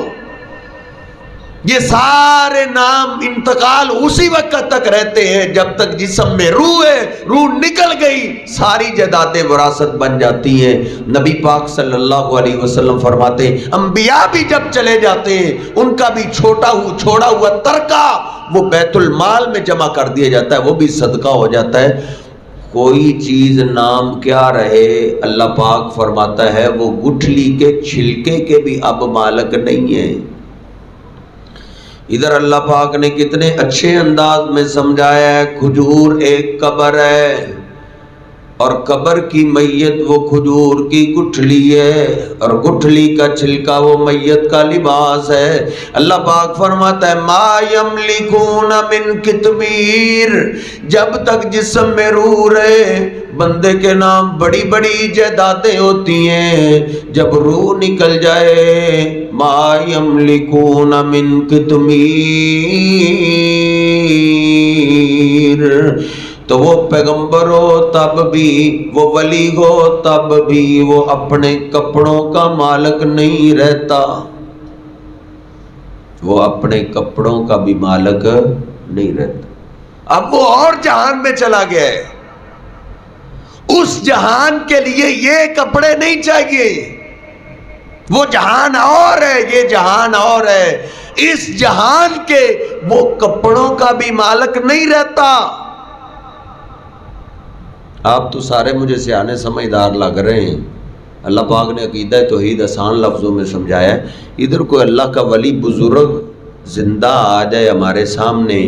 Speaker 1: یہ سارے نام انتقال اسی وقت تک رہتے ہیں جب تک جسم میں روح ہے، روح نکل گئی ساری جائیدادیں وراثت بن جاتی ہیں۔ نبی پاک صلی اللہ علیہ وسلم فرماتے ہیں انبیاء بھی جب چلے جاتے ہیں ان کا بھی چھوڑا ہوا ترکہ وہ بیت المال میں جمع کر دیا جاتا ہے، وہ بھی صدقہ ہو جاتا ہے۔ کوئی چیز نام کیا رہے، اللہ پاک فرماتا ہے وہ گٹھلی کے چھلکے کے بھی اب مالک نہیں ہے۔ ادھر اللہ پاک نے کتنے اچھے انداز میں سمجھایا ہے، کھجور ایک قبر ہے اور قبر کی میت وہ کھجور کی گٹھلی ہے اور گٹھلی کا چھلکا وہ میت کا لباس ہے۔ اللہ پاک فرماتا ہے ما یملکون من قطمیر، جب تک جسم میں روح رہے بندے کے نام بڑی بڑی جائیدادیں ہوتی ہیں، جب روح نکل جائے ما یملکون من قطمیر، تو وہ پیغمبر ہو تب بھی، وہ ولی ہو تب بھی وہ اپنے کپڑوں کا مالک نہیں رہتا، وہ اپنے کپڑوں کا بھی مالک نہیں رہتا۔ اب وہ اور جہان میں چلا گیا ہے، اس جہان کے لیے یہ کپڑے نہیں چاہیے، وہ جہان اور ہے، یہ جہان اور ہے۔ اس جہان کے وہ کپڑوں کا بھی مالک نہیں رہتا۔ آپ تو سارے مجھے سیانے سمجھدار لگ رہے ہیں، اللہ پاک نے عقیدہ توحید آسان لفظوں میں سمجھایا ہے۔ ادھر کوئی اللہ کا ولی بزرگ زندہ آ جائے ہمارے سامنے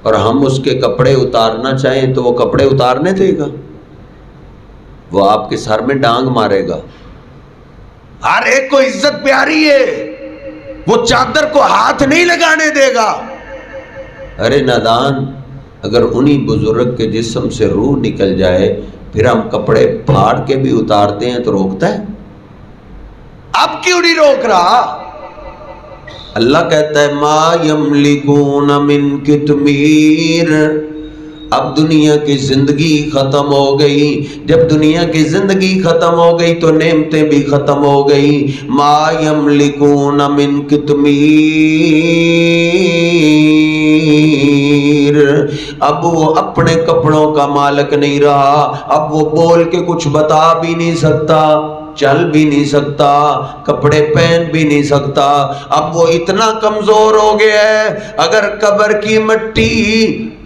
Speaker 1: اور ہم اس کے کپڑے اتارنا چاہیں تو وہ کپڑے اتارنے دے گا؟ وہ آپ کے سر میں ڈانگ مارے گا۔ ہر ایک کو عزت پیاری ہے، وہ چادر کو ہاتھ نہیں لگانے دے گا۔ ارے نادان، اگر انہی بزرگ کے جسم سے روح نکل جائے پھر ہم کپڑے پھاڑ کے بھی اتارتے ہیں تو روکتا ہے؟ اب کیوں نہیں روک رہا؟ اللہ کہتا ہے ما یملکون من قطمیر، اب دنیا کی زندگی ختم ہو گئی. جب دنیا کی زندگی ختم ہو گئی تو نعمتیں بھی ختم ہو گئی. ما یملکون من قطمیر، اب وہ اپنے کپڑوں کا مالک نہیں رہا. اب وہ بول کے کچھ بتا بھی نہیں سکتا، چل بھی نہیں سکتا، کپڑے پہن بھی نہیں سکتا. اب وہ اتنا کمزور ہو گیا ہے، اگر قبر کی مٹی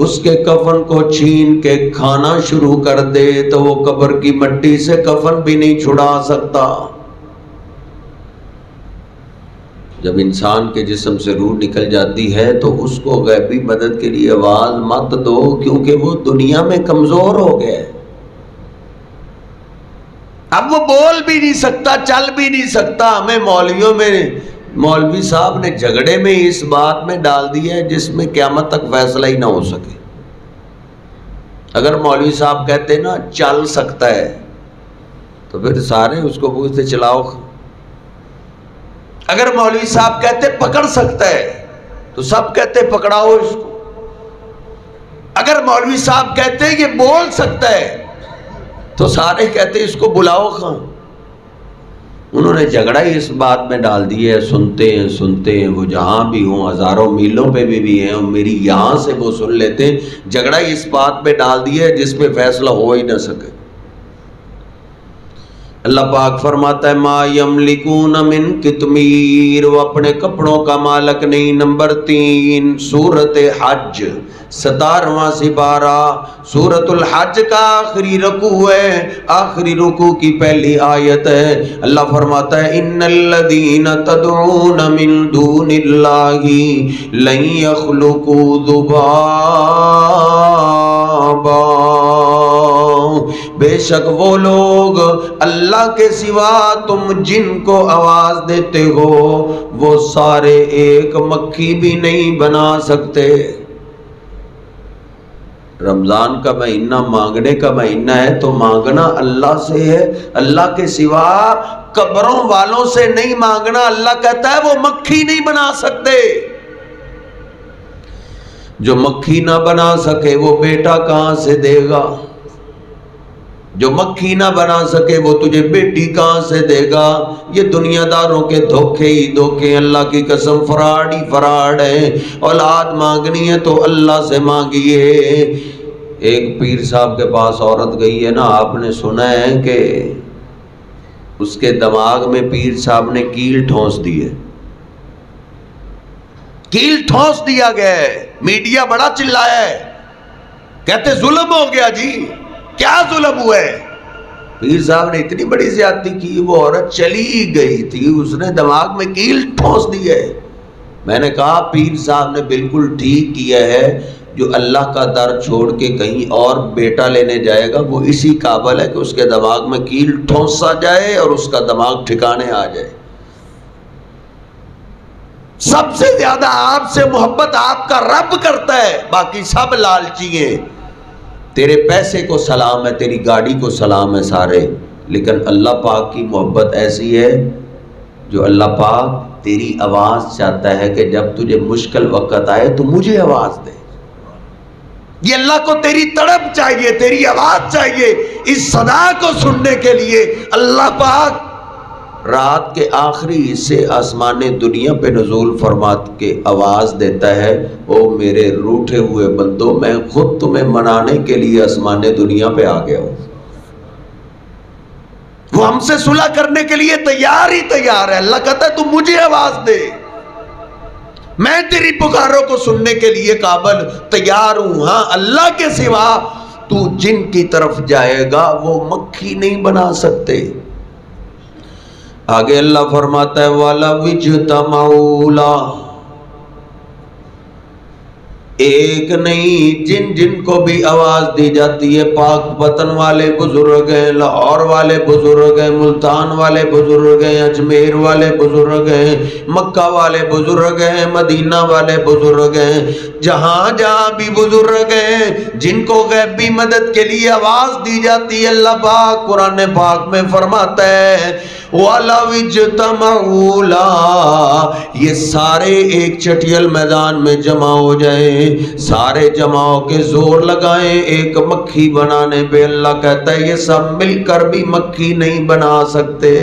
Speaker 1: اس کے کفن کو چھین کے کھانا شروع کر دے تو وہ قبر کی مٹی سے کفن بھی نہیں چھڑا سکتا. جب انسان کے جسم سے روح نکل جاتی ہے تو اس کو غیبی مدد کے لیے آواز مت دو، کیونکہ وہ دنیا میں کمزور ہو گیا ہے. اب وہ بول بھی نہیں سکتا، چل بھی نہیں سکتا. ہمیں مولوی صاحب نے جھگڑے میں اس بات میں ڈال دیا ہے جس میں قیامت تک فیصلہ ہی نہ ہو سکے. اگر مولوی صاحب کہتے نا چل سکتا ہے تو پھر سارے اس کو پوچھتے چلاؤ. اگر مولوی صاحب کہتے پکڑ سکتا ہے تو سب کہتے پکڑاؤ اس کو. اگر مولوی صاحب کہتے یہ بول سکتا ہے تو سارے کہتے اس کو بلاؤ خان. انہوں نے جھگڑا ہی اس بات میں ڈال دیا ہے. سنتے ہیں وہ جہاں بھی ہوں، ہزاروں میلوں پہ بھی ہیں، اور میری یہاں سے وہ سن لیتے ہیں. جھگڑا ہی اس بات میں ڈال دیا ہے جس پہ فیصلہ ہو ہی نہ سکے. اللہ پاک فرماتا ہے ما یملکون من قطمیر، وہ اپنے کپڑوں کا مالک نہیں. نمبر 3 سورۃ حج 17واں سپارہ، سورۃ الحج کا آخری رکوع ہے، آخری رکوع کی پہلی آیت ہے. اللہ فرماتا ہے ان الذین تدعون من دون اللہ لن یخلقوا ذبابا، بے شک وہ لوگ اللہ کے سوا تم جن کو آواز دیتے ہو وہ سارے ایک مکھی بھی نہیں بنا سکتے. رمضان کا مہینہ مانگنے کا مہینہ ہے تو مانگنا اللہ سے ہے، اللہ کے سوا قبروں والوں سے نہیں مانگنا. اللہ کہتا ہے وہ مکھی نہیں بنا سکتے. جو مکھی نہ بنا سکے وہ بیٹا کہاں سے دے گا؟ جو مکھی نہ بنا سکے وہ تجھے بیٹی کہاں سے دے گا؟ یہ دنیا داروں کے دھوکے ہی دھوکے. اللہ کی قسم فراڈ ہی فراڈ ہے. اولاد مانگنی ہے تو اللہ سے مانگیے. ایک پیر صاحب کے پاس عورت گئی ہے نا، آپ نے سنا ہے کہ اس کے دماغ میں پیر صاحب نے کیل ٹھونس دی ہے. کیل ٹھونس دیا گیا ہے. میڈیا بڑا چلایا ہے، کہتے ظلم ہو گیا. جی کیا ظلم ہوا ہے؟ پیر صاحب نے اتنی بڑی زیادتی کی، وہ عورت چلی گئی تھی، اس نے دماغ میں کیل ٹھونس دی ہے. میں نے کہا پیر صاحب نے بالکل ٹھیک کیا ہے. جو اللہ کا در چھوڑ کے کہیں اور بیٹا لینے جائے گا وہ اسی قابل ہے کہ اس کے دماغ میں کیل ٹھونسا جائے اور اس کا دماغ ٹھکانے آ جائے. سب سے زیادہ آپ سے محبت آپ کا رب کرتا ہے، باقی سب لالچی ہیں. تیرے پیسے کو سلام ہے، تیری گاڑی کو سلام ہے سارے، لیکن اللہ پاک کی محبت ایسی ہے جو اللہ پاک تیری آواز چاہتا ہے کہ جب تجھے مشکل وقت آئے تو مجھے آواز دے. یہ اللہ کو تیری تڑپ چاہیے، تیری آواز چاہیے. اس صدا کو سننے کے لیے اللہ پاک رات کے آخری حصے آسمان دنیا پہ نزول فرما کے آواز دیتا ہے، او میرے روٹھے ہوئے بندو، میں خود تمہیں منانے کے لیے آسمان دنیا پہ آ گیا ہوں. وہ ہم سے صلح کرنے کے لیے تیار ہی تیار ہے. اللہ کہتا ہے تو مجھے آواز دے، میں تیری پکاروں کو سننے کے لیے قابل تیار ہوں. ہاں اللہ کے سوا تو جن کی طرف جائے گا وہ مکھی نہیں بنا سکتے. آگے اللہ فرماتا ہے وَلَوِ اجْتَمَعُوا لَهُ، ایک نہیں جن کو بھی آواز دی جاتی ہے. پاک پتن والے بزرگ ہیں، لاہور والے بزرگ ہیں، ملتان والے بزرگ ہیں، اجمیر والے بزرگ ہیں، مکہ والے بزرگ ہیں، مدینہ والے بزرگ ہیں. جہاں جہاں بھی بزرگ ہیں جن کو غیبی مدد کے لیے آواز دی جاتی ہے، اللہ پاک قرآن پاک میں فرماتا ہے وَلَوْ اجْتَمَعُوا لَا، یہ سارے ایک چٹیل میدان میں جمع ہو جائیں، سارے جمع ہو کے زور لگائیں ایک مکھی بنانے پہ، اللہ کہتا ہے یہ سب مل کر بھی مکھی نہیں بنا سکتے۔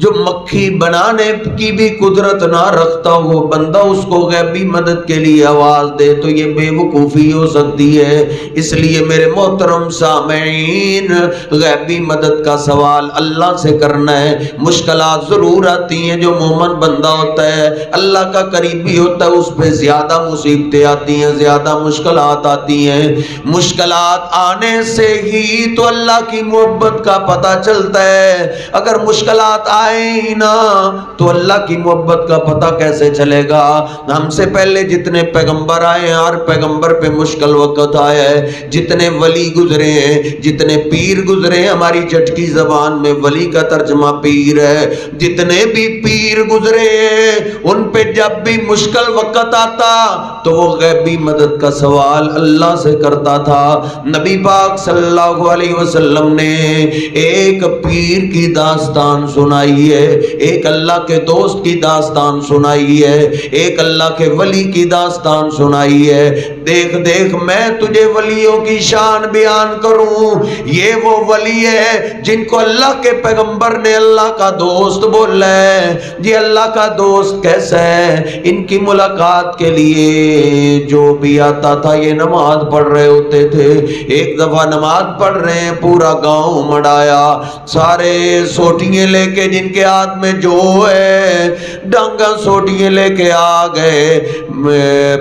Speaker 1: جو مکھی بنانے کی بھی قدرت نہ رکھتا وہ بندہ اس کو غیبی مدد کے لیے آواز دے تو یہ بے وقوفی ہو سکتی ہے۔ اس لیے میرے محترم سامعین، غیبی مدد کا سوال اللہ سے کرنا ہے۔ مشکلات ضرور آتی ہیں، جو مومن بندہ ہوتا ہے، اللہ کا قریبی ہوتا ہے، اس پہ زیادہ مصیبتیں آتی ہیں، زیادہ مشکلات آتی ہیں۔ مشکلات آنے سے ہی تو اللہ کی محبت کا پتہ چلتا ہے۔ اگر مشکلات آئے ہی نہ تو اللہ کی محبت کا پتہ کیسے چلے گا؟ ہم سے پہلے جتنے پیغمبر آئے ہیں، ہر پیغمبر پہ مشکل وقت آیا ہے، جتنے ولی گزرے ہیں، جتنے پیر گزرے ہیں، ہماری جٹکی زبان میں ولی کا ترجمہ پیر ہے، جتنے بھی پیر گزرے ہیں ان پہ جب بھی مشکل وقت آتا تو وہ غیبی مدد کا سوال اللہ سے کرتا تھا۔ نبی پاک صلی اللہ علیہ وسلم نے ایک پیر کی داستان سنائی ہے، ایک اللہ کے دوست کی داستان سنائی ہے، ایک اللہ کے ولی کی داستان سنائی ہے۔ دیکھ دیکھ میں تجھے ولیوں کی شان بیان کروں، یہ وہ ولی ہے جن کو اللہ کے پیغمبر نے اللہ کا دوست بولا ہے۔ یہ اللہ کا دوست کیسا ہے؟ ان کی ملاقات کے لیے جو بھی آتا تھا یہ نماز پڑھ رہے ہوتے تھے۔ ایک دفعہ نماز پڑھ رہے ہیں، پورا گاؤں مڑایا، سارے سوٹیاں لے کے، جن کے ہاتھ میں جو ہے ڈانگا سوٹیاں لے کے آ گئے،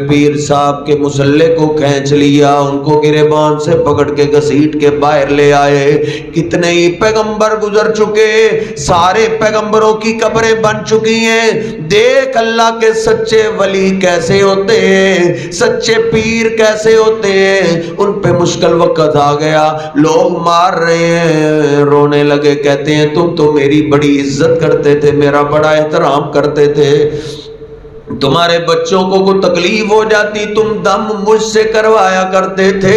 Speaker 1: پیر صاحب کے مسلح کو کھینچ لیا، ان کو گریبان سے پکڑ کے گھسیٹ کے باہر لے آئے۔ کتنے ہی پیغمبر گزر چکے، سارے پیغمبروں کی قبریں بن چکی ہیں۔ دیکھ اللہ کے سچے ولی کیسے ہوتے ہیں، سچے پیر کیسے ہوتے ہیں۔ ان پہ مشکل وقت آ گیا، لوگ مار رہے ہیں، رونے لگے، کہتے ہیں تم تو میری بڑی عزت کرتے تھے، میرا بڑا احترام کرتے تھے، تمہارے بچوں کو کوئی تکلیف ہو جاتی تم دم مجھ سے کروایا کرتے تھے،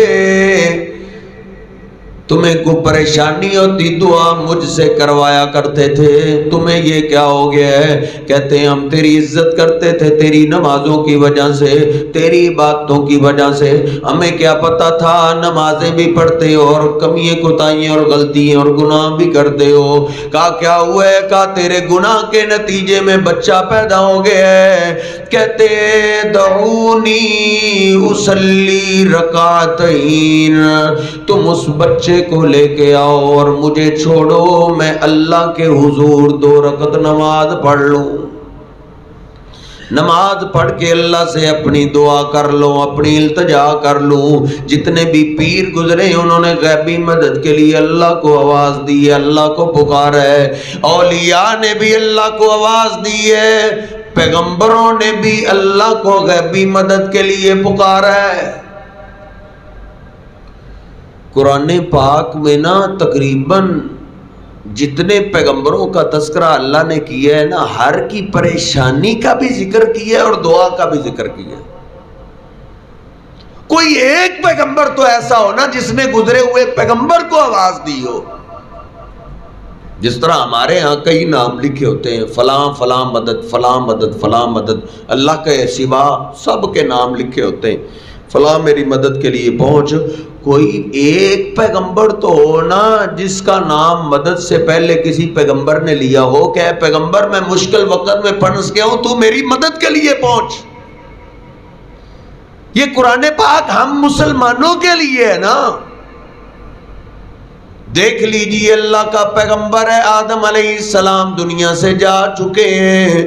Speaker 1: تمہیں کوئی پریشانی ہوتی دعا مجھ سے کروایا کرتے تھے، تمہیں یہ کیا ہو گیا ہے؟ کہتے ہیں ہم تیری عزت کرتے تھے، تیری نمازوں کی وجہ سے، تیری باتوں کی وجہ سے، ہمیں کیا پتا تھا نمازیں بھی پڑھتے ہو اور کمیاں کوتاہیاں اور غلطیاں اور گناہ بھی کرتے ہو۔ کہا کیا ہوا ہے؟ کہا تیرے گناہ کے نتیجے میں بچہ پیدا ہو گیا ہے۔ کہتے دعونی اصلی رکعتین، تم اس بچے کو لے کے آؤ اور مجھے چھوڑو، میں اللہ کے حضور 2 رکعت نماز پڑھ لوں، نماز پڑھ کے اللہ سے اپنی دعا کر لوں، اپنی التجا کر لوں۔ جتنے بھی پیر گزرے انہوں نے غیبی مدد کے لیے اللہ کو آواز دی ہے، اللہ کو پکارا ہے۔ اولیاء نے بھی اللہ کو آواز دی ہے، پیغمبروں نے بھی اللہ کو غیبی مدد کے لیے پکارا ہے۔ قرآن پاک میں نا تقریباً جتنے پیغمبروں کا تذکرہ اللہ نے کیا ہے نا، ہر کی پریشانی کا بھی ذکر کیا ہے اور دعا کا بھی ذکر کیا ہے۔ کوئی ایک پیغمبر تو ایسا ہو نا جس نے گزرے ہوئے پیغمبر کو آواز دی ہو۔ جس طرح ہمارے ہاں کئی نام لکھے ہوتے ہیں، فلاں فلاں مدد، فلاں مدد، فلاں مدد، اللہ کے سوا سب کے نام لکھے ہوتے ہیں، فلاں میری مدد کے لیے پہنچ۔ کوئی ایک پیغمبر تو ہو نا جس کا نام مدد سے پہلے کسی پیغمبر نے لیا ہو کہ اے پیغمبر میں مشکل وقت میں پھنس گیا ہوں، تو میری مدد کے لیے پہنچ۔ یہ قرآن پاک ہم مسلمانوں کے لیے ہے نا۔ دیکھ لیجئے اللہ کا پیغمبر ہے آدم علیہ السلام دنیا سے جا چکے ہیں،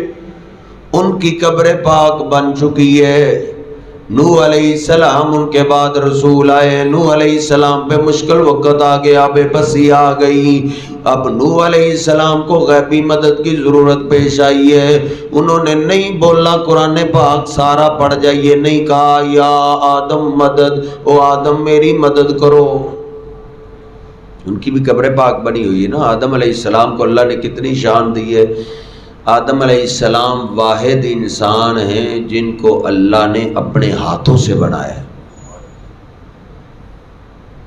Speaker 1: ان کی قبر پاک بن چکی ہے۔ نوح علیہ السلام ان کے بعد رسول آئے، نوح علیہ السلام پہ مشکل وقت آ گیا، بے بسی آ گئی۔ اب نوح علیہ السلام کو غیبی مدد کی ضرورت پیش آئی ہے۔ انہوں نے نہیں بولا قرآن پاک سارا پڑھ جائیے، نہیں کہا یا آدم مدد، او آدم میری مدد کرو۔ ان کی بھی قبر پاک بنی ہوئی ہے نا۔ آدم علیہ السلام کو اللہ نے کتنی شان دی ہے۔ آدم علیہ السلام واحد انسان ہیں جن کو اللہ نے اپنے ہاتھوں سے بنایا ہے۔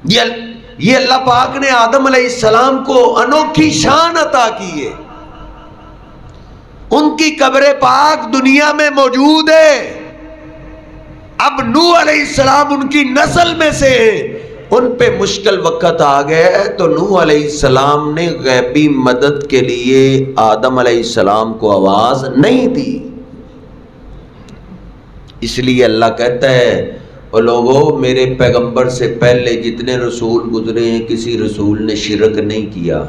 Speaker 1: یہ یہ اللہ پاک نے آدم علیہ السلام کو انوکھی شان عطا کی ہے. ان کی قبر پاک دنیا میں موجود ہے. اب نوح علیہ السلام ان کی نسل میں سے ہیں. ان پہ مشکل وقت آ گیا تو نوح علیہ السلام نے غیبی مدد کے لیے آدم علیہ السلام کو آواز نہیں دی. اس لیے اللہ کہتا ہے اور لوگوں میرے پیغمبر سے پہلے جتنے رسول گزرے ہیں کسی رسول نے شرک نہیں کیا.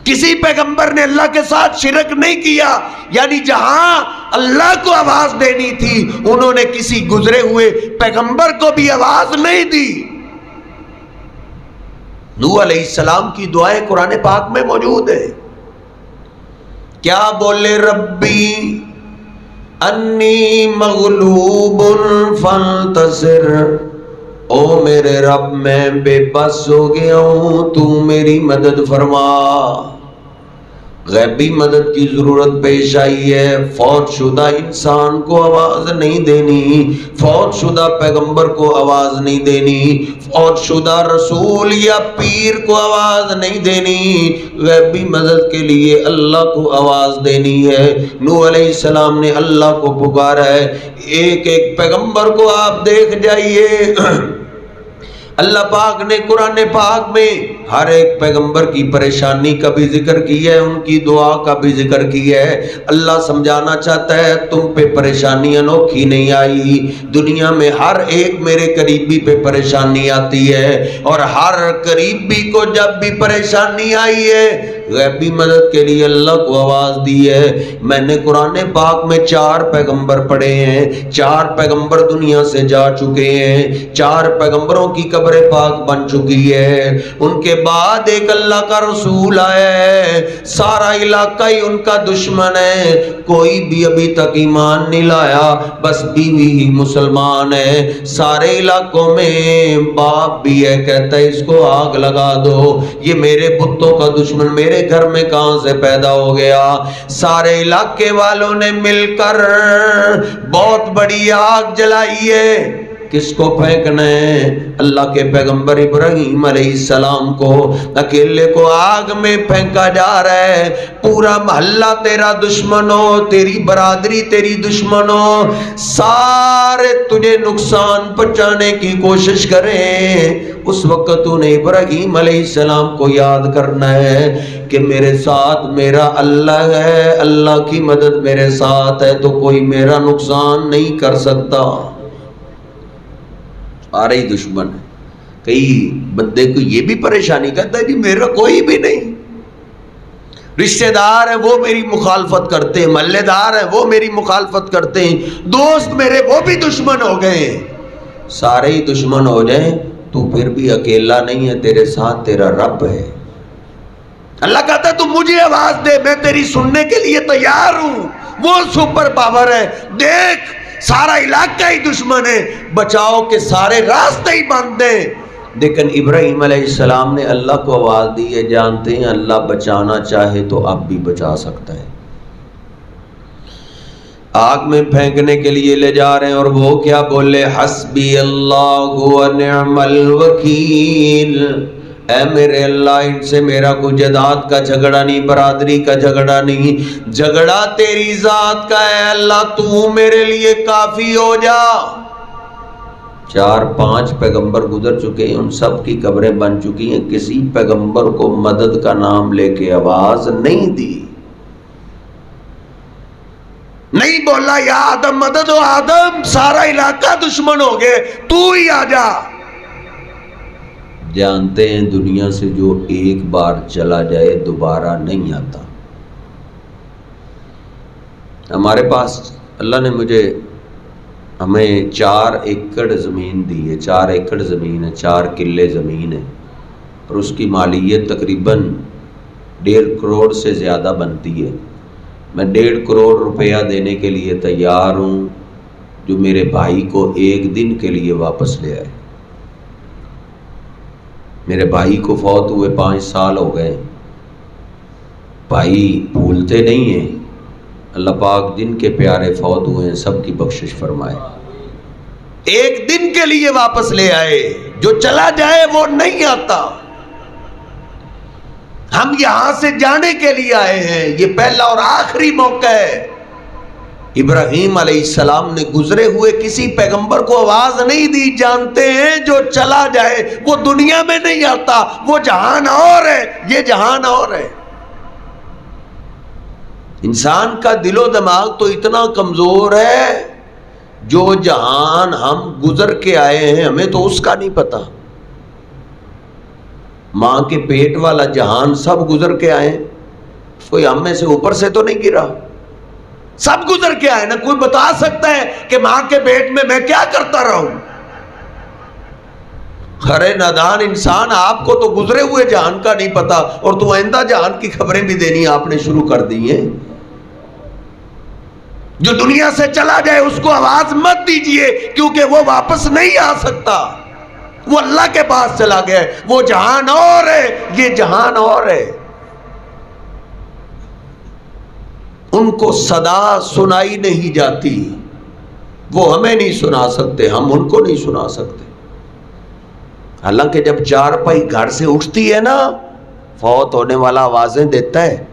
Speaker 1: کسی پیغمبر نے اللہ کے ساتھ شرک نہیں کیا. یعنی جہاں اللہ کو آواز دینی تھی انہوں نے کسی گزرے ہوئے پیغمبر کو بھی آواز نہیں دی. نوح علیہ السلام کی دعائیں قرآن پاک میں موجود ہیں. کیا بولے؟ ربی انی مغلوب فانتصر. او میرے رب میں بے بس ہو گیا ہوں تو میری مدد فرما. غیبی مدد کی ضرورت پیش آئی ہے. فوت شدہ انسان کو آواز نہیں دینی, فوت شدہ پیغمبر کو آواز نہیں دینی, فوت شدہ رسول یا پیر کو آواز نہیں دینی. غیبی مدد کے لیے اللہ کو آواز دینی ہے. نوح علیہ السلام نے اللہ کو پکارا ہے. ایک ایک پیغمبر کو آپ دیکھ جائیے, اللہ پاک نے قرآن پاک میں ہر ایک پیغمبر کی پریشانی کا بھی ذکر کیا ہے, ان کی دعا کا بھی ذکر کیا ہے. اللہ سمجھانا چاہتا ہے تم پہ پریشانی انوکھی نہیں آئی. دنیا میں ہر ایک میرے قریبی پہ پریشانی آتی ہے, اور ہر قریبی کو جب بھی پریشانی آئی ہے غیبی مدد کے لیے اللہ کو آواز دی ہے. میں نے قرآن پاک میں 4 پیغمبر پڑھے ہیں. 4 پیغمبر دنیا سے جا چکے ہیں. 4 پیغمبروں کی قبر پاک بن چکی ہے. ان کے بعد ایک اللہ کا رسول آیا ہے. سارا علاقہ ہی ان کا دشمن ہے. کوئی بھی ابھی تک ایمان نہیں لایا, بس بیوی ہی مسلمان ہے. سارے علاقوں میں باپ بھی ہے, کہتا ہے اس کو آگ لگا دو, یہ میرے بتوں کا دشمن میرے گھر میں کہاں سے پیدا ہو گیا. سارے علاقے والوں نے مل کر بہت بڑی آگ جلائی ہے. کس کو پھینکنا ہے؟ اللہ کے پیغمبر ابراہیم علیہ السلام کو. اکیلے کو آگ میں پھینکا جا رہا ہے. پورا محلہ تیرا دشمن ہو, تیری برادری تیری دشمن ہو, سارے تجھے نقصان پہنچانے کی کوشش کریں. اس وقت تو نے ابراہیم علیہ السلام کو یاد کرنا ہے کہ میرے ساتھ میرا اللہ ہے, اللہ کی مدد میرے ساتھ ہے تو کوئی میرا نقصان نہیں کر سکتا. سارے ہی دشمن ہے. کئی بندے کو یہ بھی پریشانی کہتا ہے جی میرا کوئی بھی نہیں. رشتہ دار ہیں وہ میری مخالفت کرتے ہیں, محلے دار ہیں وہ میری مخالفت کرتے ہیں, دوست میرے وہ بھی دشمن ہو گئے. سارے ہی دشمن ہو جائیں تو پھر بھی اکیلا نہیں ہے, تیرے ساتھ تیرا رب ہے. اللہ کہتا ہے تو مجھے آواز دے, میں تیری سننے کے لیے تیار ہوں. وہ سپر پاور ہے. دیکھ سارا علاقہ ہی دشمن ہے, بچاؤ کے سارے راستے ہی بند ہیں. لیکن ابراہیم علیہ السلام نے اللہ کو آواز دی ہے. جانتے ہیں اللہ بچانا چاہے تو اب بھی بچا سکتا ہے. آگ میں پھینکنے کے لیے لے جا رہے ہیں اور وہ کیا بولے؟ حسبی اللہ و نعم الوکیل. اے میرے اللہ ان سے میرا کوئی جداد کا جھگڑا نہیں, برادری کا جھگڑا نہیں, جھگڑا تیری ذات کا ہے. اللہ تو میرے لیے کافی ہو جا. 4-5 پیغمبر گزر چکے ہیں, ان سب کی قبریں بن چکی ہیں. کسی پیغمبر کو مدد کا نام لے کے آواز نہیں دی, نہیں بولا یا آدم مدد ہو. آدم سارا علاقہ دشمن ہو گئے, تو ہی آ جا. جانتے ہیں دنیا سے جو ایک بار چلا جائے دوبارہ نہیں آتا. ہمارے پاس اللہ نے ہمیں 4 ایکڑ زمین دی ہے. 4 ایکڑ زمین ہے, 4 کلے زمین ہے, اور اس کی مالیت تقریباً 1.5 کروڑ سے زیادہ بنتی ہے. میں 1.5 کروڑ روپیہ دینے کے لیے تیار ہوں جو میرے بھائی کو 1 دن کے لیے واپس لے آئے. میرے بھائی کو فوت ہوئے 5 سال ہو گئے. بھائی بھولتے نہیں ہیں. اللہ پاک جن کے پیارے فوت ہوئے ہیں سب کی بخشش فرمائے. ایک دن کے لیے واپس لے آئے، جو چلا جائے وہ نہیں آتا۔ ہم یہاں سے جانے کے لیے آئے ہیں، یہ پہلا اور آخری موقع ہے۔ ابراہیم علیہ السلام نے گزرے ہوئے کسی پیغمبر کو آواز نہیں دی، جانتے ہیں جو چلا جائے وہ دنیا میں نہیں آتا، وہ جہان اور ہے، یہ جہان اور ہے۔ انسان کا دل و دماغ تو اتنا کمزور ہے، جو جہان ہم گزر کے آئے ہیں ہمیں تو اس کا نہیں پتا۔ ماں کے پیٹ والا جہان سب گزر کے آئے، کوئی ہم میں سے اوپر سے تو نہیں گرا، سب گزر کے آئے نا۔ کوئی بتا سکتا ہے کہ ماں کے پیٹ میں کیا کرتا رہا ہوں؟ ارے نادان انسان، آپ کو تو گزرے ہوئے جہان کا نہیں پتا، اور تو آئندہ جہان کی خبریں بھی دینی آپ نے شروع کر دی ہیں۔ جو دنیا سے چلا جائے اس کو آواز مت دیجئے، کیونکہ وہ واپس نہیں آ سکتا، وہ اللہ کے پاس چلا گیا ہے۔ وہ جہان اور ہے، یہ جہان اور ہے۔ ان کو صدا سنائی نہیں جاتی، وہ ہمیں نہیں سنا سکتے، ہم ان کو نہیں سنا سکتے۔ حالانکہ جب چارپائی گھر سے اٹھتی ہے نا، فوت ہونے والا آوازیں دیتا ہے۔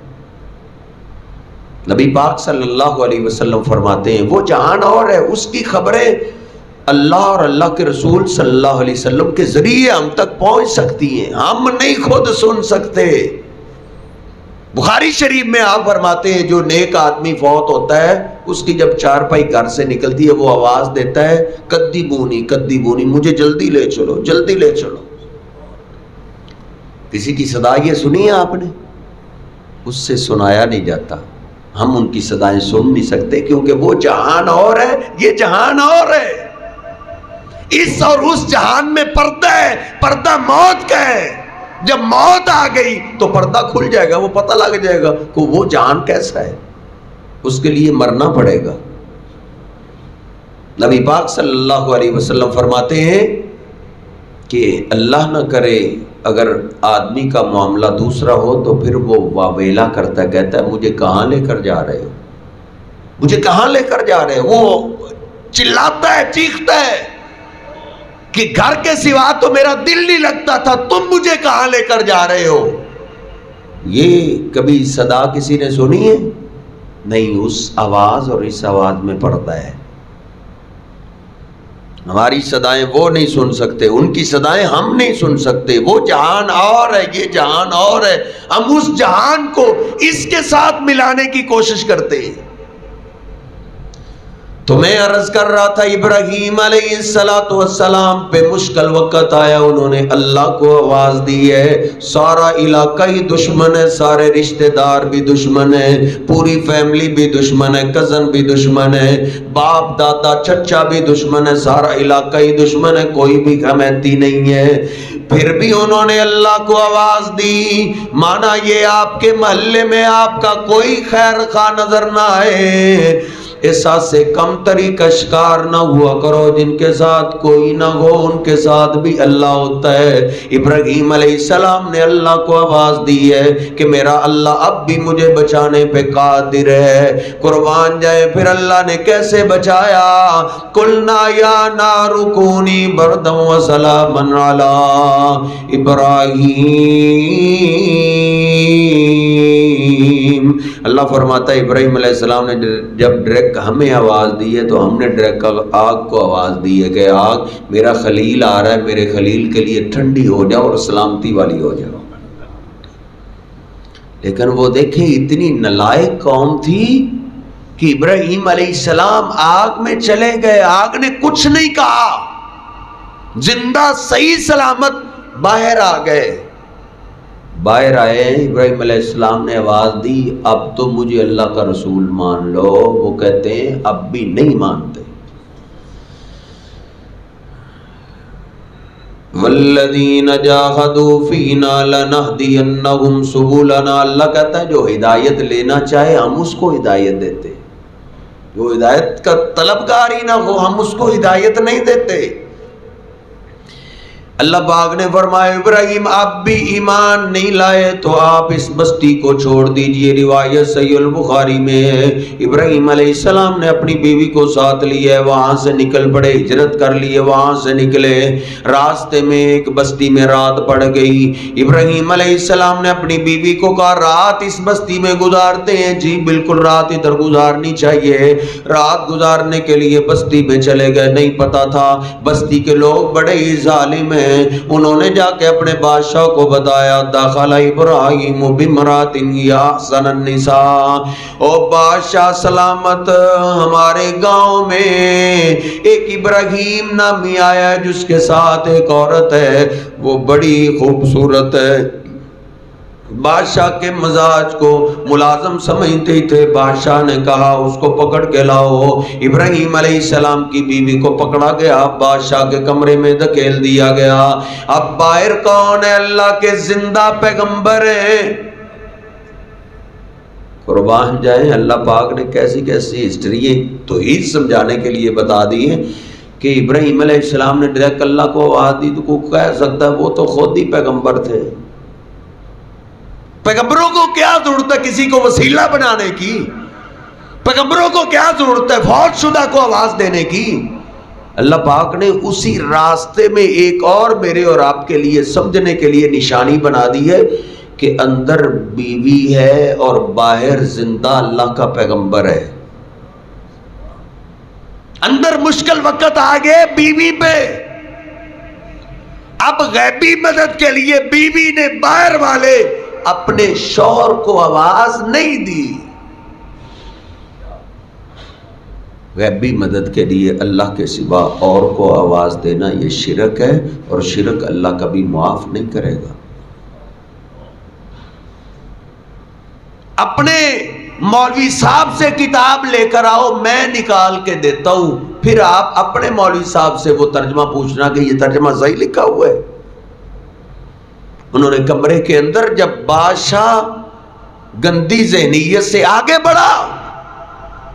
Speaker 1: نبی پاک صلی اللہ علیہ وسلم فرماتے ہیں وہ جہان اور ہے، اس کی خبریں اللہ اور اللہ کے رسول صلی اللہ علیہ وسلم کے ذریعے ہم تک پہنچ سکتی ہیں، ہم نہیں خود سن سکتے۔ بخاری شریف میں آپ فرماتے ہیں جو نیک آدمی فوت ہوتا ہے، اس کی جب چارپائی گھر سے نکلتی ہے وہ آواز دیتا ہے، کدی بونی، مجھے جلدی لے چلو، جلدی لے چلو۔ کسی کی صدا یہ سنی ہے آپ نے؟ اس سے سنایا نہیں جاتا، ہم ان کی صدایں سن نہیں سکتے، کیونکہ وہ جہان اور ہے، یہ جہان اور ہے۔ اس اور اس جہان میں پردہ ہے، پردہ موت کا ہے۔ جب موت آ گئی تو پردہ کھل جائے گا، وہ پتہ لگ جائے گا کہ وہ جہان کیسا ہے، اس کے لیے مرنا پڑے گا۔ نبی پاک صلی اللہ علیہ وسلم فرماتے ہیں کہ اللہ نہ کرے اگر آدمی کا معاملہ دوسرا ہو تو پھر وہ واویلا کرتا، کہتا ہے مجھے کہاں لے کر جا رہے ہو، مجھے کہاں لے کر جا رہے ہو۔ وہ چلاتا ہے، چیختا ہے کہ گھر کے سوا تو میرا دل نہیں لگتا تھا، تم مجھے کہاں لے کر جا رہے ہو۔ یہ کبھی صدا کسی نے سنی ہے؟ نہیں، اس آواز اور اس آواز میں پڑتا ہے۔ ہماری صدائیں وہ نہیں سن سکتے، ان کی صدائیں ہم نہیں سن سکتے۔ وہ جہان اور ہے، یہ جہان اور ہے، ہم اس جہان کو اس کے ساتھ ملانے کی کوشش کرتے ہیں۔ تو میں عرض کر رہا تھا ابراہیم علیہ السلام پہ مشکل وقت آیا، انہوں نے اللہ کو آواز دی ہے۔ سارا علاقہ ہی دشمن ہے، سارے رشتہ دار بھی دشمن ہے، پوری فیملی بھی دشمن ہے، کزن بھی دشمن ہے، باپ دادا چچا بھی دشمن ہے، سارا علاقہ ہی دشمن ہے، کوئی بھی حمیتی نہیں ہے۔ پھر بھی انہوں نے اللہ کو آواز دی، مانا یہ آپ کے محلے میں آپ کا کوئی خیر خواہ نظر نہ آئے، ایسا سے کم تری کا شکار نہ ہوا کرو، جن کے ساتھ کوئی نہ ہو ان کے ساتھ بھی اللہ ہوتا ہے۔ ابراہیم علیہ السلام نے اللہ کو آواز دی ہے کہ میرا اللہ اب بھی مجھے بچانے پہ قادر ہے، قربان جائے۔ پھر اللہ نے کیسے بچایا؟ قلنا یا نار کونی بردا وسلاما علی ابراہیم۔ اللہ فرماتا ہے ابراہیم علیہ السلام نے جب ڈائریکٹ ہمیں آواز دی ہے تو ہم نے ڈائریکٹ آگ کو آواز دی ہے کہ آگ میرا خلیل آ رہا ہے، میرے خلیل کے لیے ٹھنڈی ہو جاؤ اور سلامتی والی ہو جاؤ۔ لیکن وہ دیکھیں اتنی نالائق قوم تھی کہ ابراہیم علیہ السلام آگ میں چلے گئے، آگ نے کچھ نہیں کہا، زندہ صحیح سلامت باہر آ گئے۔ باہر آئے، ابراہیم علیہ السلام نے آواز دی اب تو مجھے اللہ کا رسول مان لو۔ وہ کہتے ہیں اب بھی نہیں مانتے۔ والذین جاہدوا فینا لنہدینہم سبلنا، اللہ کہتا ہے جو ہدایت لینا چاہے ہم اس کو ہدایت دیتے، جو ہدایت کا طلبگار ہی نہ ہو ہم اس کو ہدایت نہیں دیتے۔ اللہ پاک نے فرمایا ابراہیم آپ بھی ایمان نہیں لائے تو آپ اس بستی کو چھوڑ دیجئے۔ روایت صحیح البخاری میں ہے ابراہیم علیہ السلام نے اپنی بیوی کو ساتھ لیا، وہاں سے نکل پڑے، ہجرت کر لیے، وہاں سے نکلے، راستے میں ایک بستی میں رات پڑ گئی۔ ابراہیم علیہ السلام نے اپنی بیوی کو کہا رات اس بستی میں گزارتے ہیں۔ جی بالکل رات ادھر گزارنی چاہیے۔ رات گزارنے کے لیے بستی میں چلے گئے، نہیں پتا تھا بستی کے لوگ بڑے ہی ظالم ہیں۔ انہوں نے جا کے اپنے بادشاہ کو بتایا دخل ابراہیم بامرأۃ ہی احسن النساء، او بادشاہ سلامت، ہمارے گاؤں میں ایک ابراہیم نامی آیا ہے جس کے ساتھ ایک عورت ہے، وہ بڑی خوبصورت ہے۔ بادشاہ کے مزاج کو ملازم سمجھتے تھے۔ بادشاہ نے کہا اس کو پکڑ کے لاؤ۔ ابراہیم علیہ السلام کی بیوی کو پکڑا گیا، بادشاہ کے کمرے میں دھکیل دیا گیا۔ اب باہر کون ہے؟ اللہ کے زندہ پیغمبر ہیں۔ قربان جائیں، اللہ پاک نے کیسی کیسی ہسٹری توحید سمجھانے کے لیے بتا دی ہے کہ ابراہیم علیہ السلام نے ڈائریکٹ اللہ کو آواز دی تو کوئی کہہ سکتا ہے وہ تو خود ہی پیغمبر تھے۔ پیغمبروں کو کیا ضرورت ہے کسی کو وسیلہ بنانے کی؟ پیغمبروں کو کیا ضرورت ہے فوت شدہ کو آواز دینے کی؟ اللہ پاک نے اسی راستے میں ایک اور میرے اور آپ کے لیے سمجھنے کے لیے نشانی بنا دی ہے کہ اندر بیوی ہے اور باہر زندہ اللہ کا پیغمبر ہے۔ اندر مشکل وقت آ گئے بیوی پہ، اب غیبی مدد کے لیے بیوی نے باہر والے اپنے شوہر کو آواز نہیں دی۔ غیبی مدد کے لیے اللہ کے سوا اور کو آواز دینا یہ شرک ہے، اور شرک اللہ کبھی معاف نہیں کرے گا۔ اپنے مولوی صاحب سے کتاب لے کر آؤ، میں نکال کے دیتا ہوں، پھر آپ اپنے مولوی صاحب سے وہ ترجمہ پوچھنا کہ یہ ترجمہ صحیح لکھا ہوا ہے۔ انہوں نے کمرے کے اندر جب بادشاہ گندی ذہنیت سے آگے بڑھا،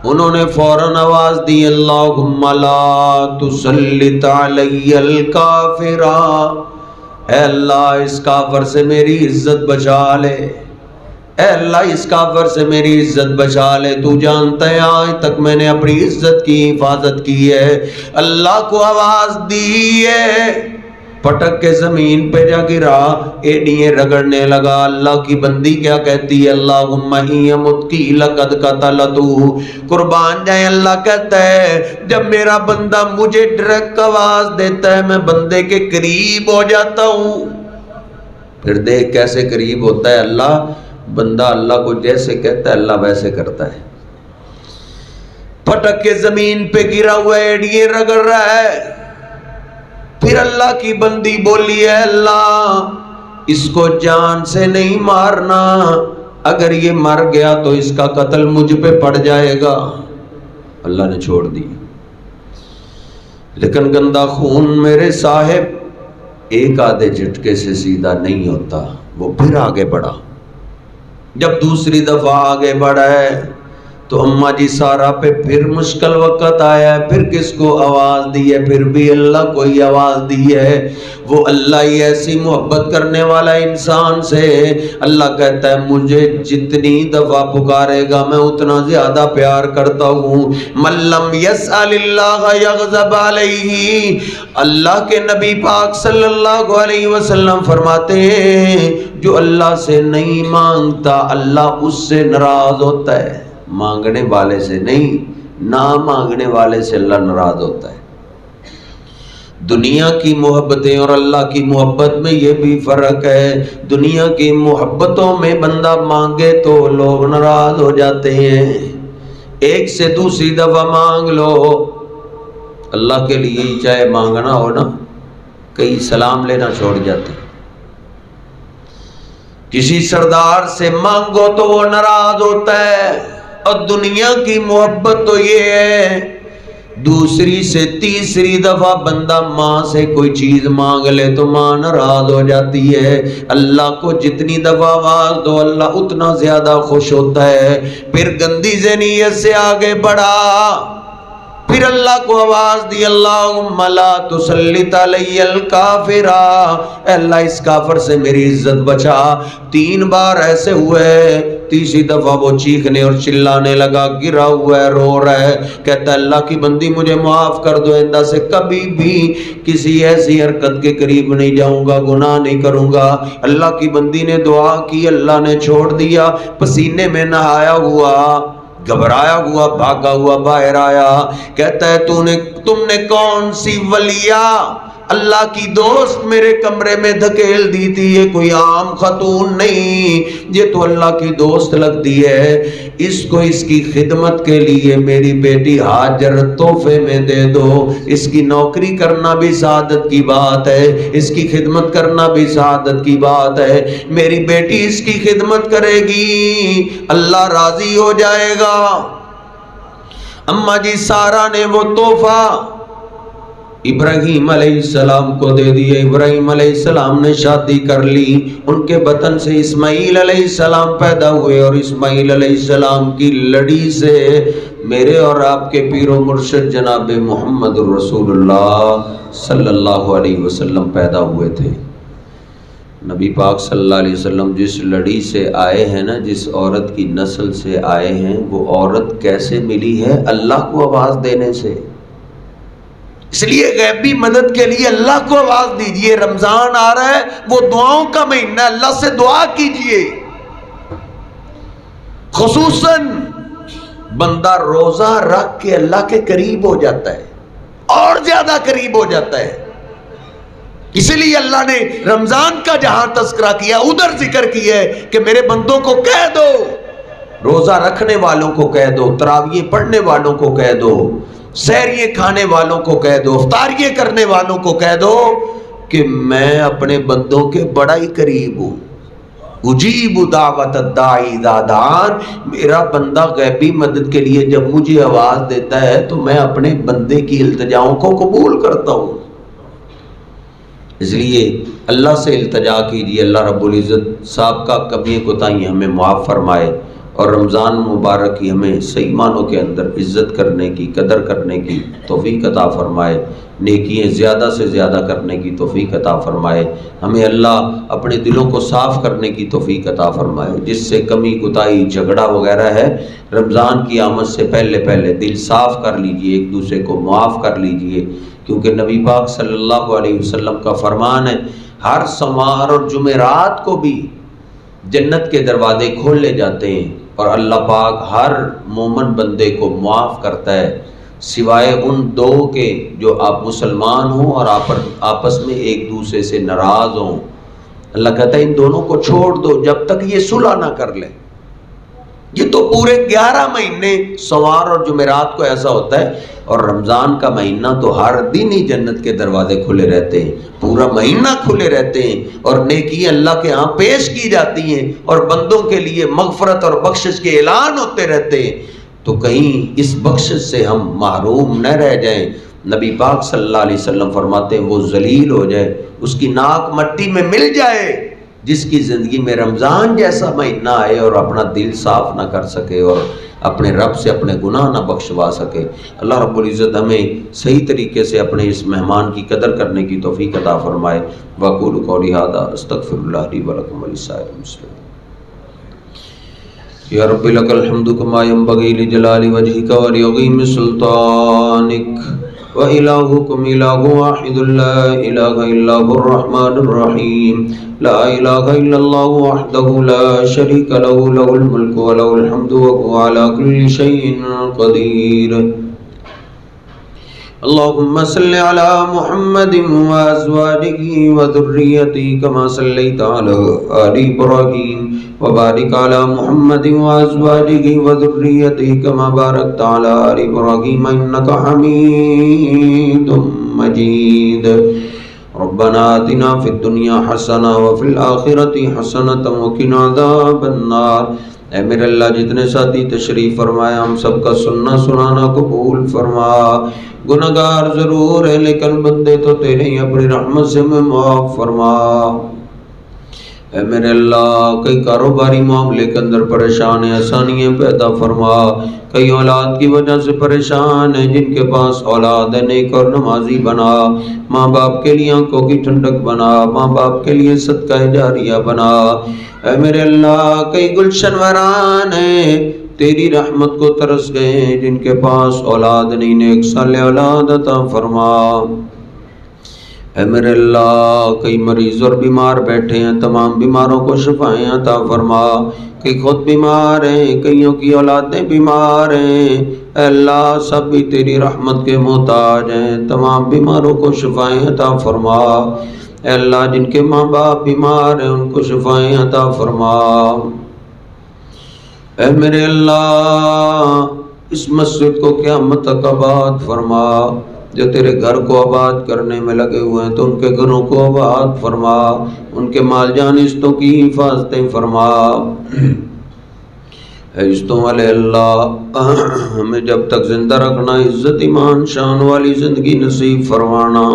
Speaker 1: انہوں نے فوراً آواز دی اللہم لا تسلط علی الکافر، اے اللہ اس کافر سے میری عزت بچا لے، اے اللہ اس کافر سے میری عزت بچا لے، تو جانتا ہے آج تک میں نے اپنی عزت کی حفاظت کی ہے۔ اللہ کو آواز دی ہے، پٹک کے زمین پہ جا گرا، ایڑیاں رگڑنے لگا۔ اللہ کی بندی کیا کہتی ہے اللہم ہی متکی لقد قتلتو، قربان جائیں اللہ کہتا ہے جب میرا بندہ مجھے ڈائریکٹ آواز دیتا ہے میں بندے کے قریب ہو جاتا ہوں۔ پھر دیکھ کیسے قریب ہوتا ہے اللہ، بندہ اللہ کو جیسے کہتا ہے اللہ ویسے کرتا ہے۔ پٹک کے زمین پہ گرا ہوا ایڑیاں رگڑ رہا ہے۔ پھر اللہ کی بندی بولی ہے اللہ اس کو جان سے نہیں مارنا، اگر یہ مر گیا تو اس کا قتل مجھ پہ پڑ جائے گا۔ اللہ نے چھوڑ دی، لیکن گندا خون میرے صاحب ایک آدھے جھٹکے سے سیدھا نہیں ہوتا، وہ پھر آگے بڑھا۔ جب دوسری دفعہ آگے بڑھا ہے تو اماں جی سارا پہ پھر مشکل وقت آیا ہے، پھر کس کو آواز دی ہے؟ پھر بھی اللہ کو ہی آواز دی ہے۔ وہ اللہ ہی ایسی محبت کرنے والا انسان سے اللہ کہتا ہے مجھے جتنی دفعہ پکارے گا میں اتنا زیادہ پیار کرتا ہوں۔ من لم یسأل اللہ یغضب علیہ، اللہ کے نبی پاک صلی اللہ علیہ وسلم فرماتے ہیں جو اللہ سے نہیں مانگتا اللہ اس سے ناراض ہوتا ہے، مانگنے والے سے نہیں، نہ مانگنے والے سے اللہ ناراض ہوتا ہے۔ دنیا کی محبتیں اور اللہ کی محبت میں یہ بھی فرق ہے، دنیا کی محبتوں میں بندہ مانگے تو لوگ ناراض ہو جاتے ہیں، ایک سے دوسری دفعہ مانگ لو، اللہ کے لیے چاہے مانگنا ہو نا، کئی سلام لینا چھوڑ جاتے ہیں۔ کسی سردار سے مانگو تو وہ ناراض ہوتا ہے، اور دنیا کی محبت تو یہ ہے دوسری سے تیسری دفعہ بندہ ماں سے کوئی چیز مانگ لے تو ماں ناراض ہو جاتی ہے۔ اللہ کو جتنی دفعہ آواز دو اللہ اتنا زیادہ خوش ہوتا ہے۔ پھر گندی ذہنیت سے آگے بڑھا، پھر اللہ کو آواز دی اللہم لا تسلط علی الکافرا، اے اللہ اس کافر سے میری عزت بچا۔ 3 بار ایسے ہوئے، تیسری دفعہ وہ چیخنے اور چلانے لگا، گرا ہوا ہے، رو رہا ہے، کہتا ہے اللہ کی بندی مجھے معاف کر دو، آئندہ سے کبھی بھی کسی ایسی حرکت کے قریب نہیں جاؤں گا، گناہ نہیں کروں گا۔ اللہ کی بندی نے دعا کی، اللہ نے چھوڑ دیا، پسینے میں نہایا ہوا، گھبرایا ہوا، بھاگا ہوا باہر آیا، کہتا ہے تم نے کون سی ولیہ اللہ کی دوست میرے کمرے میں دھکیل دی تھی، یہ کوئی عام خاتون نہیں، یہ تو اللہ کی دوست لگتی ہے، اس کو اس کی خدمت کے لیے میری بیٹی ہاجر تحفے میں دے دو۔ اس کی نوکری کرنا بھی سعادت کی بات ہے، اس کی خدمت کرنا بھی سعادت کی بات ہے، میری بیٹی اس کی خدمت کرے گی، اللہ راضی ہو جائے گا۔ اماں جی سارا نے وہ تحفہ ابراہیم علیہ السلام کو دے دیے، ابراہیم علیہ السلام نے شادی کر لی، ان کے بطن سے اسماعیل علیہ السلام پیدا ہوئے، اور اسماعیل علیہ السلام کی لڑی سے میرے اور آپ کے پیر و مرشد جناب محمد الرسول اللہ صلی اللہ علیہ وسلم پیدا ہوئے تھے۔ نبی پاک صلی اللہ علیہ وسلم جس لڑی سے آئے ہیں نا، جس عورت کی نسل سے آئے ہیں، وہ عورت کیسے ملی ہے؟ اللہ کو آواز دینے سے۔ اس لیے غیبی مدد کے لیے اللہ کو آواز دیجئے۔ رمضان آ رہا ہے، وہ دعاؤں کا مہینہ، اللہ سے دعا کیجئے۔ خصوصاً بندہ روزہ رکھ کے اللہ کے قریب ہو جاتا ہے، اور زیادہ قریب ہو جاتا ہے۔ اسی لیے اللہ نے رمضان کا جہاں تذکرہ کیا، ادھر ذکر کیا ہے کہ میرے بندوں کو کہہ دو، روزہ رکھنے والوں کو کہہ دو، تراویح پڑھنے والوں کو کہہ دو، سحریے کھانے والوں کو کہہ دو، افطاریے کرنے والوں کو کہہ دو کہ میں اپنے بندوں کے بڑا ہی قریب ہوں۔ اجیب دعوت الداعی اذا دعان، میرا بندہ غیبی مدد کے لیے جب مجھے آواز دیتا ہے تو میں اپنے بندے کی التجاؤں کو قبول کرتا ہوں۔ اس لیے اللہ سے التجا کیجیے، اللہ رب العزت سابقہ کمی کوتاہی ہمیں معاف فرمائے، اور رمضان مبارک کی ہمیں صحیح معنوں کے اندر عزت کرنے کی، قدر کرنے کی توفیق عطا فرمائے، نیکیاں زیادہ سے زیادہ کرنے کی توفیق عطا فرمائے، ہمیں اللہ اپنے دلوں کو صاف کرنے کی توفیق عطا فرمائے۔ جس سے کمی کوتاہی جھگڑا وغیرہ ہے، رمضان کی آمد سے پہلے پہلے دل صاف کر لیجئے، ایک دوسرے کو معاف کر لیجئے، کیونکہ نبی پاک صلی اللہ علیہ وسلم کا فرمان ہے ہر سوموار اور جمعرات کو بھی جنت کے دروازے کھولے جاتے ہیں، اور اللہ پاک ہر مومن بندے کو معاف کرتا ہے، سوائے ان دو کے جو آپ مسلمان ہوں اور آپس میں ایک دوسرے سے ناراض ہوں۔ اللہ کہتا ہے ان دونوں کو چھوڑ دو جب تک یہ صلح نہ کر لیں۔ یہ تو پورے 11 مہینے سوموار اور جمعرات کو ایسا ہوتا ہے، اور رمضان کا مہینہ تو ہر دن ہی جنت کے دروازے کھلے رہتے ہیں، پورا مہینہ کھلے رہتے ہیں، اور نیکی اللہ کے ہاں پیش کی جاتی ہیں، اور بندوں کے لیے مغفرت اور بخشش کے اعلان ہوتے رہتے ہیں، تو کہیں اس بخشش سے ہم محروم نہ رہ جائیں۔ نبی پاک صلی اللہ علیہ وسلم فرماتے ہیں وہ ذلیل ہو جائے، اس کی ناک مٹی میں مل جائے جس کی زندگی میں رمضان جیسا مہینہ آئے اور اپنا دل صاف نہ کر سکے اور اپنے رب سے اپنے گناہ نہ بخشوا سکے۔ اللہ رب العزت ہمیں صحیح طریقے سے اپنے اس مہمان کی قدر کرنے کی توفیق عطا فرمائے۔ وَأَقُولُ قَوْلِي هَٰذَا أَسْتَغْفِرُ اللَّهَ لِي وَلَكُمْ وَلِسَائِرِ الْمُسْلِمِينَ۔ یا رب لک الحمد کما ینبغی لجلال وجهک ولعظیم سلطانک، وإلہکم الہ واحد لا الہ الا هو الرحمن الرحیم، لا الہ الا اللہ وحدہ لا شریک له، له الملک وله الحمد وهو على كل شيء قدیر۔ اللهم صل على محمد وازواجه وذريته كما صليت على آل ابراهيم، وبارك على محمد وازواجه وذريته كما باركت على آل ابراهيم انك حميد مجيد۔ ربنا آتنا في الدنيا حسنة وفي الآخرة حسنة وقنا عذاب النار۔ اے میرے اللہ جتنے ساتھی تشریف فرمایا ہم سب کا سننا سنانا قبول فرما۔ گناہگار ضرور ہے لیکن بندے تو تیرے ہی، اپنی رحمت سے میں معاف فرما۔ اے میرے اللہ کئی کاروباری معاملے کے اندر پریشان ہیں، آسانیاں پیدا فرما۔ کئی اولاد کی وجہ سے پریشان ہیں، جن کے پاس اولاد ہے نیک اور نمازی بنا، ماں باپ کے لیے آنکھوں کی ٹھنڈک بنا، ماں باپ کے لیے صدقہ جاریہ بنا۔ اے میرے اللہ کئی گلشن وران ہیں، تیری رحمت کو ترس گئے ہیں، جن کے پاس اولاد نہیں، نیک صالح اولاد عطا فرما۔ اے میرے اللہ کئی مریض اور بیمار بیٹھے ہیں، تمام بیماروں کو شفائیں عطا فرما۔ کئی خود بیمار ہیں، کئیوں کی اولادیں بیمار ہیں، اے اللہ سب بھی تیری رحمت کے محتاج ہیں، تمام بیماروں کو شفائیں عطا فرما۔ اے اللہ جن کے ماں باپ بیمار ہیں ان کو شفائیں عطا فرما۔ اے میرے اللہ اس مسجد کو قیامت تک آباد فرما، جو تیرے گھر کو آباد کرنے میں لگے ہوئے ہیں تو ان کے گھروں کو آباد فرما، ان کے مال جان عزتوں کی حفاظتیں فرما۔ اے عزتوں والے اللہ ہمیں جب تک زندہ رکھنا، عزت ایمان شان والی زندگی نصیب فرمانا۔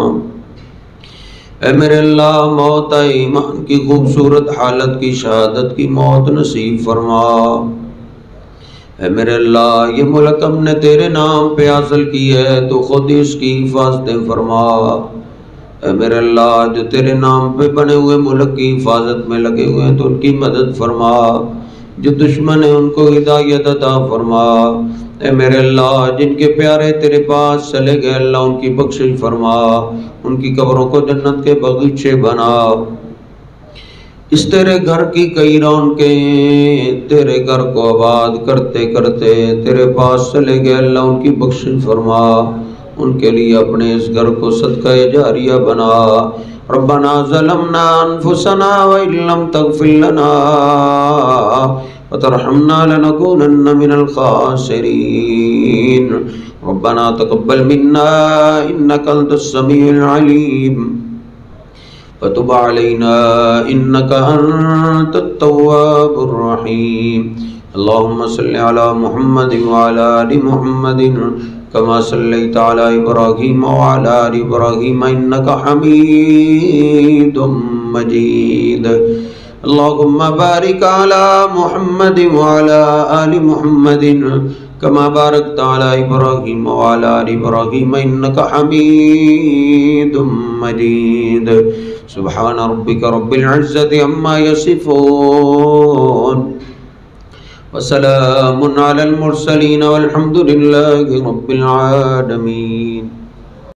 Speaker 1: اے میرے اللہ موت ایمان کی خوبصورت حالت کی شہادت کی موت نصیب فرما۔ اے میرے اللہ یہ ملک ہم نے تیرے نام پہ حاصل کی ہے، تو خود اس کی حفاظتیں فرما۔ اے میرے اللہ جو تیرے نام پہ بنے ہوئے ملک کی حفاظت میں لگے ہوئے ہیں تو ان کی مدد فرما، جو دشمن ہیں ان کو ہدایت عطا فرما۔ اے میرے اللہ جن کے پیارے تیرے پاس چلے گئے اللہ ان کی بخشش فرما، ان کی قبروں کو جنت کے باغیچے بنا۔ اس تیرے گھر کی کئی رونقیں تیرے گھر کو آباد کرتے کرتے تیرے پاس چلے گئے اللہ ان کی بخشش فرما، ان کے لیے اپنے اس گھر کو صدقہ جاریہ بنا۔ ربنا ظلمنا انفسنا وان لم تغفر لنا وترحمنا لنكونن من الخاسرين ربنا تقبل منا انك انت السميع العليم وتب علينا إنك أنت التواب الرحيم اللهم صل على محمد وعلى آل محمد كما صليت على إبراهيم وعلى آل إبراهيم إنك حميد مجيد اللهم بارك على محمد وعلى آل محمد كما باركت على إبراهيم وعلى آل إبراهيم إنك حميد مجيد سبحان ربك رب العزة عما يصفون وسلام على المرسلين والحمد لله رب العالمين.